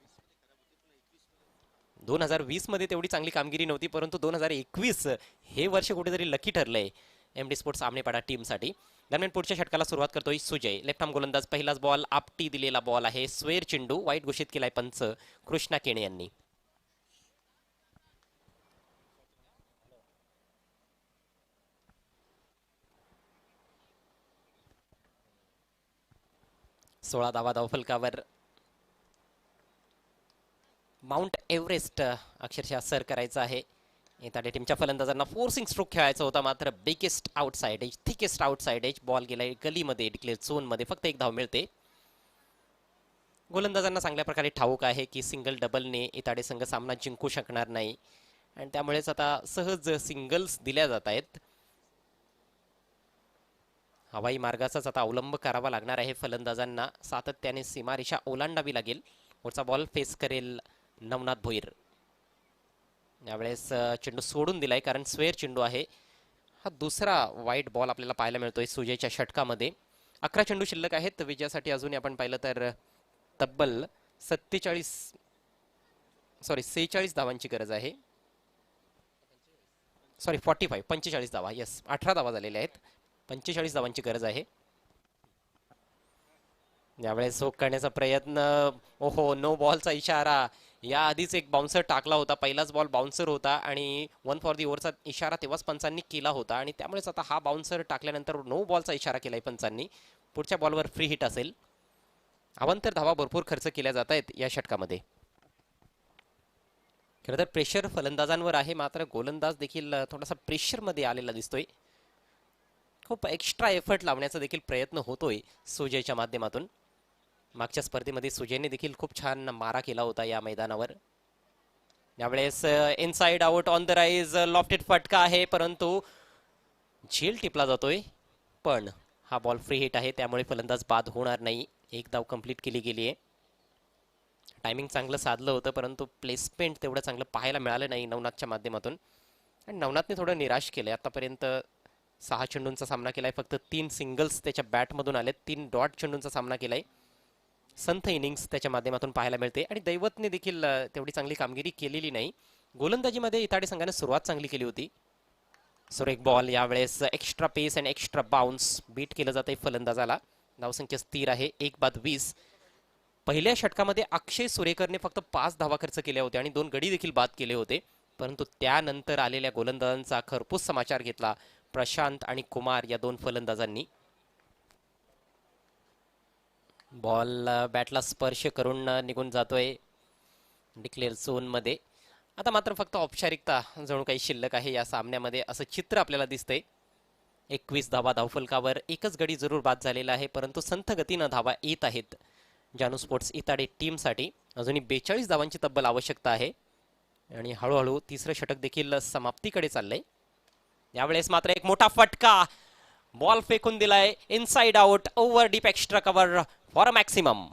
2020 मध्ये तेवढी चांगली कामगिरी नव्हती परंतु 2021 हे वर्ष कुठेतरी लकी ठरलंय एमडी स्पोर्ट्स आमणेपाडा टीमसाठी. दरम्यान पुढच्या षटकाला सुरुवात करतोय सुजय. लेफ्ट आर्म गोलंदाज. पहिलाच बॉल आपटी दिलेला बॉल आहे. स्वेर चेंडू वाईट घोषित केलाय पंच कृष्णा केणे यांनी. सोळा धावा धावफलकावर. माउंट एव्हरेस्ट अक्षरशः सर करायचं आहे. येताडे टीमच्या फलंदाजांना फोर्सिंग स्ट्रोक खेळायचा होता मात्र biggest outside edge, thickest outside edge ball गेलाय गलीमध्ये डिक्लेअर झोन मध्ये. फक्त एक धाव मिळते. गोलंदाजांना चांगल्या प्रकारे ठाऊक आहे की सिंगल डबलने इताडे संघ सामना जिंकू शकणार नाही आणि त्यामुळेच आता सहज सिंगल्स दिल्या जात आहेत. हवाई मार्गाचाच आता अवलंब करावा लागणार आहे फलंदाजांना. सातत्याने सीमारेषा ओलांडावी लागेल. पुढचा बॉल फेस करेल नवनाथ भोईर. यावेळेस चेंडू सोडून दिलाय कारण स्वेअर चेंडू आहे. हा दुसरा वाईट बॉल आपल्याला पाहायला मिळतोय सुजयच्या षटकामध्ये. 11 चेंडू शिल्लक आहेत विजयासाठी. अजून आपण पाहिलं तर तब्बल 46 धावांची गरज आहे. 45 धावा. येस, 18 धावा झालेल्या आहेत. 45 धावांची गरज आहे. यावेळेस झोक करण्याचा प्रयत्न. ओहो, नो बॉलचा इशारा. या आधीच एक बाउन्सर टाकला होता. पहिलाच बॉल बाउन्सर होता आणि 1 फॉर दी ओव्हरचा इशारा तेव्हाच पंचांनी केला होता आणि त्यामुळेच आता हा बाउन्सर टाकल्यानंतर नो बॉलचा इशारा केलाय पंचांनी. पुढच्या बॉलवर फ्री हिट असेल. अवांतर धावा भरपूर खर्च केल्या जात आहेत या षटकामध्ये. खरं तर प्रेशर फलंदाजांवर आहे मात्र गोलंदाज देखील थोडासा प्रेशरमध्ये आलेला दिसतोय. खूप एक्स्ट्रा एफर्ट लावण्याचा देखील प्रयत्न होतोय सुजयच्या माध्यमातून. मागच्या स्पर्धेमध्ये सुजयने देखील खूप छान मारा केला होता या मैदानावर. यावेळेस inside out on the rise. Lofted फटका आहे परंतु झेल टिपला जातोय पण हा बॉल फ्री हिट आहे त्यामुळे फलंदाज बाद होणार नाही. एक धाव कंप्लीट केली गेली आहे. टायमिंग चांगलं साधलं होतं परंतु प्लेसमेंट तेवढं चांगलं पाहायला मिळालं नाही नवनाथच्या माध्यमातून आणि नवनाथने थोडं निराश केलंय. आतापर्यंत 6 चेंडूंचा सामना केलाय. फक्त 3 सिंगल्स त्याच्या बॅटमधून आले. 3 डॉट चेंडूंचा सामना केलाय. संथ इनिंग्स त्याच्या माध्यमातून पाहायला मिळते आणि दैवतने देखील तेवढी चांगली कामगिरी केलेली नाही. गोलंदाजीमध्ये इताडे संघाने सुरुवात चांगली केली होती. सुरेख बॉल. यावेळेस एक्स्ट्रा पेस आणि एक्स्ट्रा बाउन्स बीट केलं जात आहे फलंदाजाला. धावसंख्या स्थिर आहे 1-20. पहिल्या षटकामध्ये अक्षय सुरेकरने फक्त 5 धावा खर्च केल्या होत्या आणि 2 गडी देखील बाद केले होते परंतु त्यानंतर आलेल्या गोलंदाजांचा खरपूस समाचार घेतला प्रशांत आणि कुमार या 2 फलंदाजांनी. बॉल बॅटला स्पर्श करून निघून जातोय डिक्लेअर झोन मध्ये. आता मात्र फक्त औपचारिकता जणू काही शिल्लक आहे या सामन्यामध्ये असं चित्र आपल्याला दिसतंय. 21 धावा धावफलकावर. एकच गडी जरूर बाद झालेला आहे परंतु संथ गतीनं धावा येत आहेत जानू स्पोर्ट्स इताडे टीमसाठी. अजूनही 42 धावांची तब्बल आवश्यकता आहे आणि हळूहळू तिसरं षटक देखील समाप्तीकडे चाललंय. यावेळेस मात्र एक मोठा फटका. बॉल फेकून दिलाय inside out over deep extra cover for a maximum.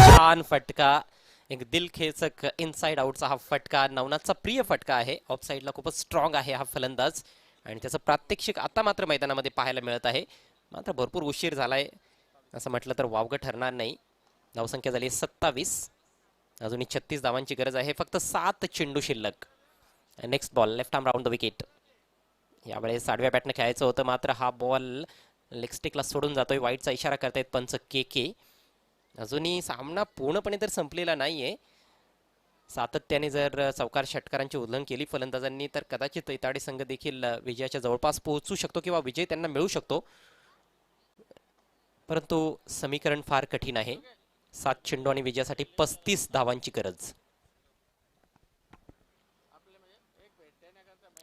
छान फटका. एक दिलखेचक इनसाइड आउटचा हा फटका. नवनाथचा प्रिय फटका आहे. ऑफ साइडला खूपच स्ट्रॉंग आहे हा फलंदाज आणि त्याचं प्रात्यक्षिक आता मात्र मैदानामध्ये पाहायला मिळत आहे. मात्र भरपूर उशीर झालाय असं म्हटलं तर वावगं ठरणार नाही. धावसंख्या झाली 27. अजूनही 36 धावांची गरज आहे. फक्त 7 चेंडू शिल्लक. Next ball left arm round the wicket. यावेळेस आडव्या बॅटने खेळायचं होतं मात्र हा बॉल लेगस्टिकला सोडून जातोय. वाईटचा इशारा करतायत पंच के. अजूनही सामना पूर्णपणे तर संपलेला नाहीये. सातत्याने जर चौकार षटकारांची उल्लंघन केली फलंदाजांनी तर कदाचित इताडे संघ देखील विजयाच्या जवळपास पोहोचू शकतो किंवा विजय त्यांना मिळू शकतो. परंतु समीकरण फार कठीण आहे. 7 चेंडू आणि विजयासाठी 35 धावांची गरज.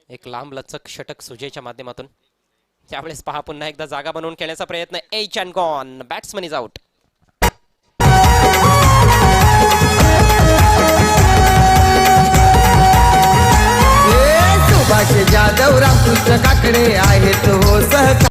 एक लांब लचक षटक सुजयच्या माध्यमातून. त्यावेळेस पहा पुन्हा एकदा जागा बनवून खेळण्याचा प्रयत्न. Edge and gone. Batsman is out. Subhash Jadhav Ramkrishna Kakade आहेत हो सहकार.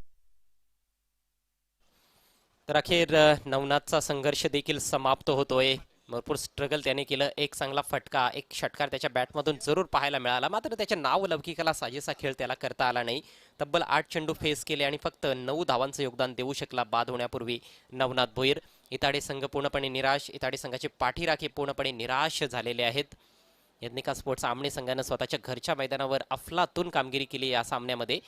तर अखेर नवनाथचा संघर्ष देखील समाप्त होतोय. भरपूर स्ट्रगल त्याने केलं. एक चांगला फटका, एक षटकार त्याच्या बॅटमधून जरूर पाहायला मिळाला. मात्र त्याच्या नाव लौकिकाला साजेसा खेळ त्याला करता आला नाही. तब्बल 8 चेंडू फेस केले आणि फक्त 9 धावांचं योगदान देऊ शकला बाद होण्यापूर्वी नवनाथ भोईर. इताडे संघ पूर्णपणे निराश. इताडे संघाचे पाठीराखे पूर्णपणे निराश झालेले आहेत. यज्ञिका स्पोर्ट्स आमने संघानं स्वतःच्या घरच्या मैदानावर अफलातून कामगिरी केली या सामन्यामध्ये.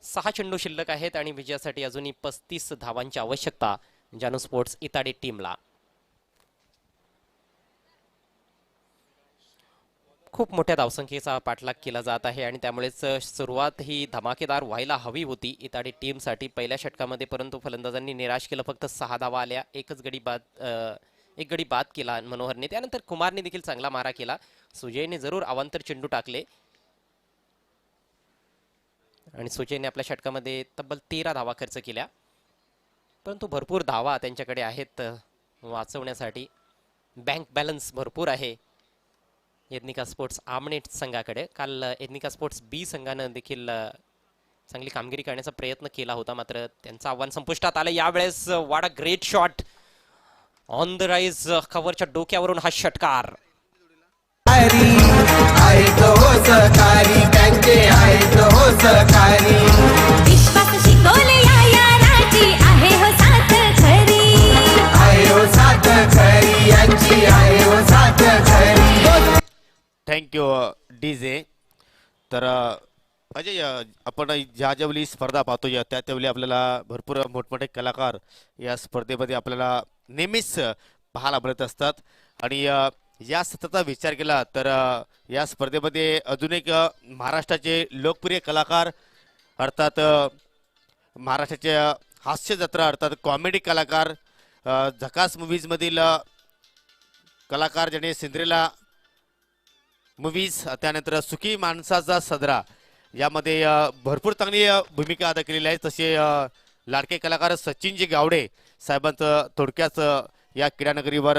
6 चेंडू शिल्लक आहेत आणि विजयासाठी अजूनही 35 धावांची आवश्यकता जानू स्पोर्ट्स इताडे टीमला. खूप मोठ्या धावसंख्येचा पाठलाग केला जात आहे आणि त्यामुळेच सुरुवात ही धमाकेदार व्हायला हवी होती इताडे टीमसाठी पहिल्या षटकामध्ये. परंतु फलंदाजांनी निराश केलं. फक्त 6 धावा आल्या. एक गडी बाद केला मनोहरने. त्यानंतर कुमारने देखील चांगला मारा केला. सुजयने जरूर अवांतर चेंडू टाकले आणि सुजयने आपल्या षटकामध्ये तब्बल 13 धावा खर्च केल्या. परंतु भरपूर धावा त्यांच्याकडे आहेत वाचवण्यासाठी. बँक बॅलन्स भरपूर आहे यज्ञिका स्पोर्ट्स आमने संघाकडे. काल यज्ञिका स्पोर्ट्स बी संघानं देखील चांगली कामगिरी करण्याचा प्रयत्न केला होता. मात्र त्यांचं आव्हान संपुष्टात आलं. यावेळेस what a great shot on the rise. कव्हरच्या डोक्यावरून हा षटकार. आहेत हो सहकारी त्यांचे आहेत हो सहकारी. विश्वास शिकवले या राजी आहे हो साथ खरी. आहे हो साथ खरी यांची आहे हो साथ खरी. Thank you DJ. तर अजय, आपण ज्यावेळी स्पर्धा पाहतो त्यावेळी आपल्याला भरपूर मोठमोठे कलाकार या स्पर्धेमध्ये आपल्याला नेहमीच पाहायला मिळत असतात. आणि या सततचा विचार केला तर या स्पर्धेमध्ये अजून एक महाराष्ट्राचे लोकप्रिय कलाकार अर्थात महाराष्ट्राचे हास्य जत्रा अर्थात कॉमेडी कलाकार झकास मूव्हीजमधील कलाकार ज्याने सिंद्रेला मूव्हीज त्यानंतर सुखी माणसाचा सदरा यामध्ये भरपूर चांगली भूमिका अदा केलेली आहे. तसे लाडके कलाकार सचिनजी गावडे साहेबांचं थोडक्यात या क्रीडानगरीवर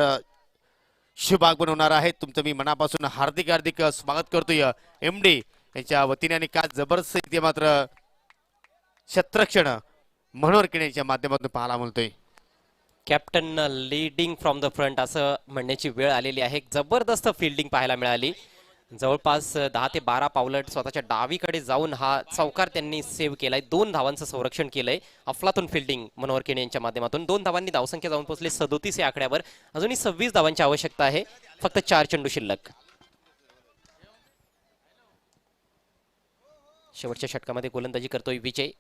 शुभ आगमन होणार आहे. तुमचं मी मनापासून हार्दिक हार्दिक स्वागत करतोय MD यांच्या वतीने. आणि काय जबरदस्त इथे मात्र क्षेत्रक्षण मनोहर किणे यांच्या माध्यमातून पाहायला मिळतोय. Captain leading from the front असं म्हणण्याची वेळ आलेली आहे. जबरदस्त फिल्डिंग पाहायला मिळाली. जवळपास 10 ते 12 पावलं स्वतःच्या डावीकडे जाऊन हा चौकार त्यांनी सेव्ह केलाय. 2 धावांचं संरक्षण केलंय. अफलातून फिल्डिंग मनोहर केणे यांच्या माध्यमातून. 2 धावांनी धावसंख्या जाऊन पोहोचले 37 या आकड्यावर. अजूनही 26 धावांची आवश्यकता आहे. फक्त 4 चेंडू शिल्लक. शेवटच्या षटकामध्ये गोलंदाजी करतोय विजय.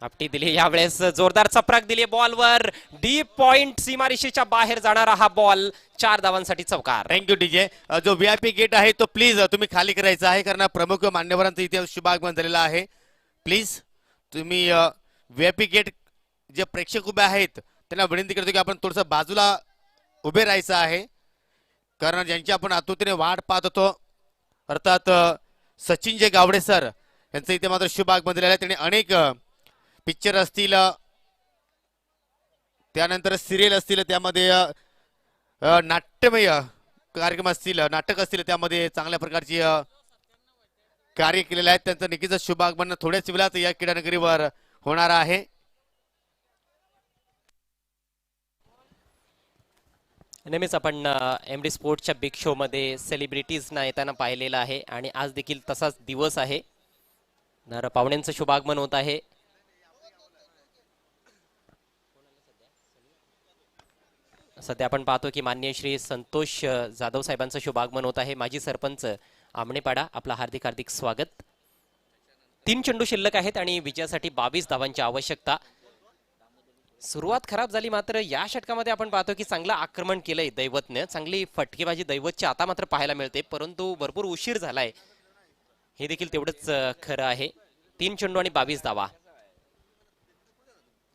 आपटी दिली. यावेळेस जोरदार चपराक दिली बॉलवर. डीप पॉइंट सीमारेषेच्या बाहेर जाणारा हा बॉल. 4 धावांसाठी चौकार. Thank you DJ. जो VIP गेट आहे तो प्लीज तुम्ही खाली करायचा आहे कारण प्रमुख मान्यवरांचं इथे शुभागमन झालेलं आहे. प्लीज तुम्ही VIP गेट जे प्रेक्षक उभे आहेत त्यांना विनंती करतो की आपण थोडंसं बाजूला उभे राहायचं आहे कारण ज्यांची आपण आतुरतेने वाट पाहत होतो अर्थात सचिनजी गावडे सर यांचं इथे मात्र शुभागमन झालेलं आहे. त्यांनी अनेक पिक्चर असतील त्यानंतर सिरियल असतील त्यामध्ये नाट्यमय कार्यक्रम असतील नाटक असतील त्यामध्ये चांगल्या प्रकारची कार्य केलेले आहेत. त्यांचं नक्कीच शुभागमन थोड्याच वेळात या क्रीडानगरीवर होणार आहे. नेहमीच आपण MD स्पोर्ट्सच्या बिग शो मध्ये सेलिब्रिटीजना येताना पाहिलेलं आहे आणि आज देखील तसाच दिवस आहे. तर पाहुण्यांचं शुभागमन होत आहे. सध्या आपण पाहतो की माननीय श्री संतोष जाधव साहेबांचं शुभागमन होत आहे. माजी सरपंच आमणेपाडा आपला हार्दिक हार्दिक स्वागत. 3 चेंडू शिल्लक आहेत आणि विजयासाठी 22 धावांची आवश्यकता. सुरुवात खराब झाली मात्र या षटकामध्ये आपण पाहतो की चांगलं आक्रमण केलंय दैवतने. चांगली फटकेबाजी दैवतची आता मात्र पाहायला मिळते परंतु भरपूर उशीर झालाय हे देखील तेवढंच खरं आहे. 3 चेंडू आणि 22 धावा.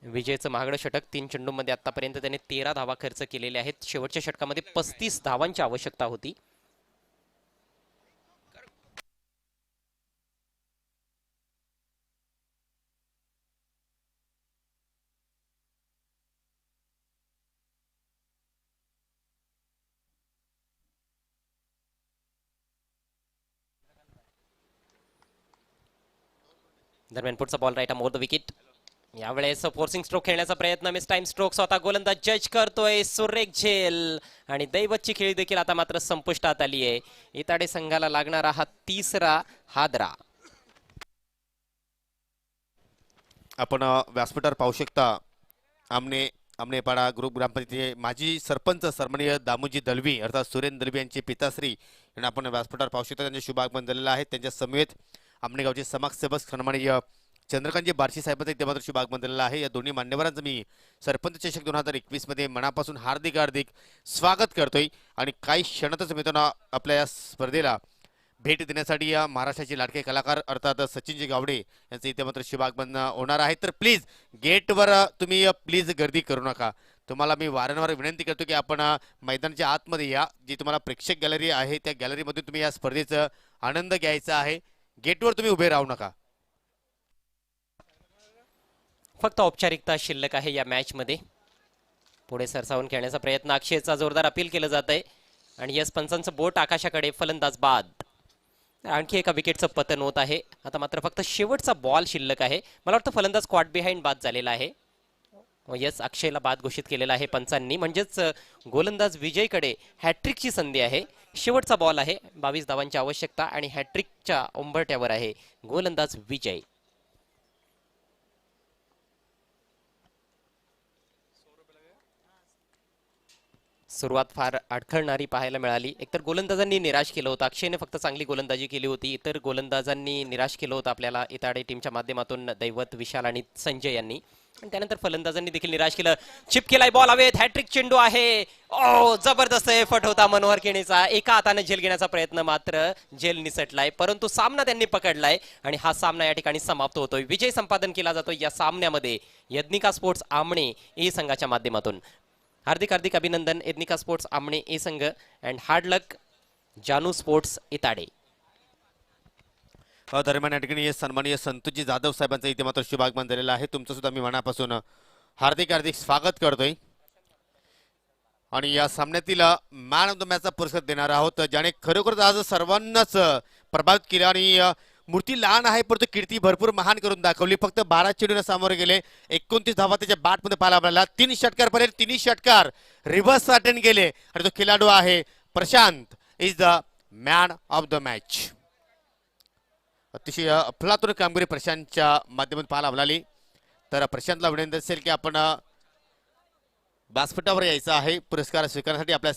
विजयचं महागडं षटक 3 चेंडूंमध्ये आतापर्यंत त्याने 13 धावा खर्च केलेल्या आहेत. शेवटच्या षटकामध्ये 35 धावांची आवश्यकता होती. दरम्यान पुढचा बॉल राईट मोर द विकेट. यावेळेस फोर्सिंग स्ट्रोक खेळण्याचा प्रयत्न, मिस टाइम स्ट्रोक स्वतः गोलंदाज जज करतोय सुरेख झेल आणि दैवतची खेळी देखील आता मात्र संपुष्टात आली आहे. इताडे संघाला लागणारा हा 3रा हादरा. आपण व्यासपीठावर पाहू शकता आमनेपाडा ग्रुप ग्रामपंचायतीचे माजी सरपंच सन्माननीय दामोजी दलवी अर्थात सुरेंद्र दलवी यांचे पिताश्री यांना आपण व्यासपीठावर पाहू शकता. त्यांचे शुभागमन झालेलं आहे. त्यांच्या समवेत आमनेगावचे समाजसेवक सन्माननीय चंद्रकांतजी बार्शी साहेबांचं इथे मात्र शुभागमन झालेलं आहे. या दोन्ही मान्यवरांचं मी सरपंच चषक 2021 मध्ये मनापासून हार्दिक स्वागत करतोय. आणि काही क्षणातच मित्रांनो आपल्या या स्पर्धेला भेट देण्यासाठी या महाराष्ट्राचे लाडके कलाकार अर्थात सचिनजी गावडे यांचं इथे मात्र शुभागमन होणार आहे. तर प्लीज गेटवर तुम्ही प्लीज गर्दी करू नका. तुम्हाला मी वारंवार विनंती करतो की आपण मैदानाच्या आतमध्ये या. जी तुम्हाला प्रेक्षक गॅलरी आहे त्या गॅलरीमधून तुम्ही या स्पर्धेचा आनंद घ्यायचा आहे. गेटवर तुम्ही उभे राहू नका. फक्त औपचारिकता शिल्लक आहे या मॅच मध्ये. पुढे सरसावून खेळण्याचा प्रयत्न, अक्षयचा जोरदार अपील केलं जात आहे आणि यस पंचांचं बोट आकाशाकडे, फलंदाज बाद. आणखी एका विकेटचं पतन होत आहे. आता मात्र फक्त शेवटचा बॉल शिल्लक आहे. मला वाटतं फलंदाज क्वाट बिहाइंड बाद झालेला आहे. यस अक्षयला बाद घोषित केलेला आहे पंचांनी. म्हणजेच गोलंदाज विजयकडे हॅट्रिकची संधी आहे. शेवटचा बॉल आहे. 22 धावांची आवश्यकता आणि हॅट्रिकच्या उंबरठ्यावर आहे गोलंदाज विजय. सुरुवात फार अडखळणारी पाहायला मिळाली. एकतर गोलंदाजांनी निराश केलं होतं. अक्षयने फक्त चांगली गोलंदाजी केली होती. इतर गोलंदाजांनी निराश केलं होतं आपल्याला इताडे टीमच्या माध्यमातून दैवत, विशाल आणि संजय यांनी. आणि त्यानंतर फलंदाजांनी देखील निराश केलं. चिप केलाय बॉल हवेत. हॅट्रिक चेंडू आहे. ओ जबरदस्त एफर्ट होता मनोहर केणेचा. एका हाताने झेल घेण्याचा प्रयत्न मात्र झेल निसटलाय. परंतु सामना त्यांनी पकडलाय आणि हा सामना या ठिकाणी समाप्त होतोय. विजय संपादन केला जातोय या सामन्यामध्ये यज्ञिका स्पोर्ट्स आमणे ए संघाच्या माध्यमातून. हार्दिक हार्दिक अभिनंदन यज्ञिका स्पोर्ट्स आमणे ए संघ अँड हार्ड लक जानू स्पोर्ट्स इताडे. दरम्यान या ठिकाणी सन्माननीय संतोषजी जाधव साहेबांचं इथे मात्र शुभागमन झालेलं आहे. तुमचं सुद्धा मी मनापासून हार्दिक स्वागत करतोय. आणि या सामन्यातील मॅन ऑफ द मॅचचा पुरस्कार देणार आहोत, ज्याने खरोखरच आज सर्वांनाच प्रभावित केलं. आणि मूर्ती लहान आहे परंतु कीर्ती भरपूर महान करून दाखवली. फक्त 12 चेंडूने सामोरे गेले. 29 धावा त्याच्या बॅटमध्ये पाहायला मिळाला. 3 षटकार पर्यंत 3 षटकार रिव्हर्स अटेंड केले. आणि तो खेळाडू आहे Prashant, is the man of the match. अतिशय अफलातून कामगिरी प्रशांतच्या माध्यमातून पाहायला मिळाली. तर प्रशांतला विनंती असेल की आपण व्यासपीठावर यायचं आहे पुरस्कार स्वीकारण्यासाठी. आपल्या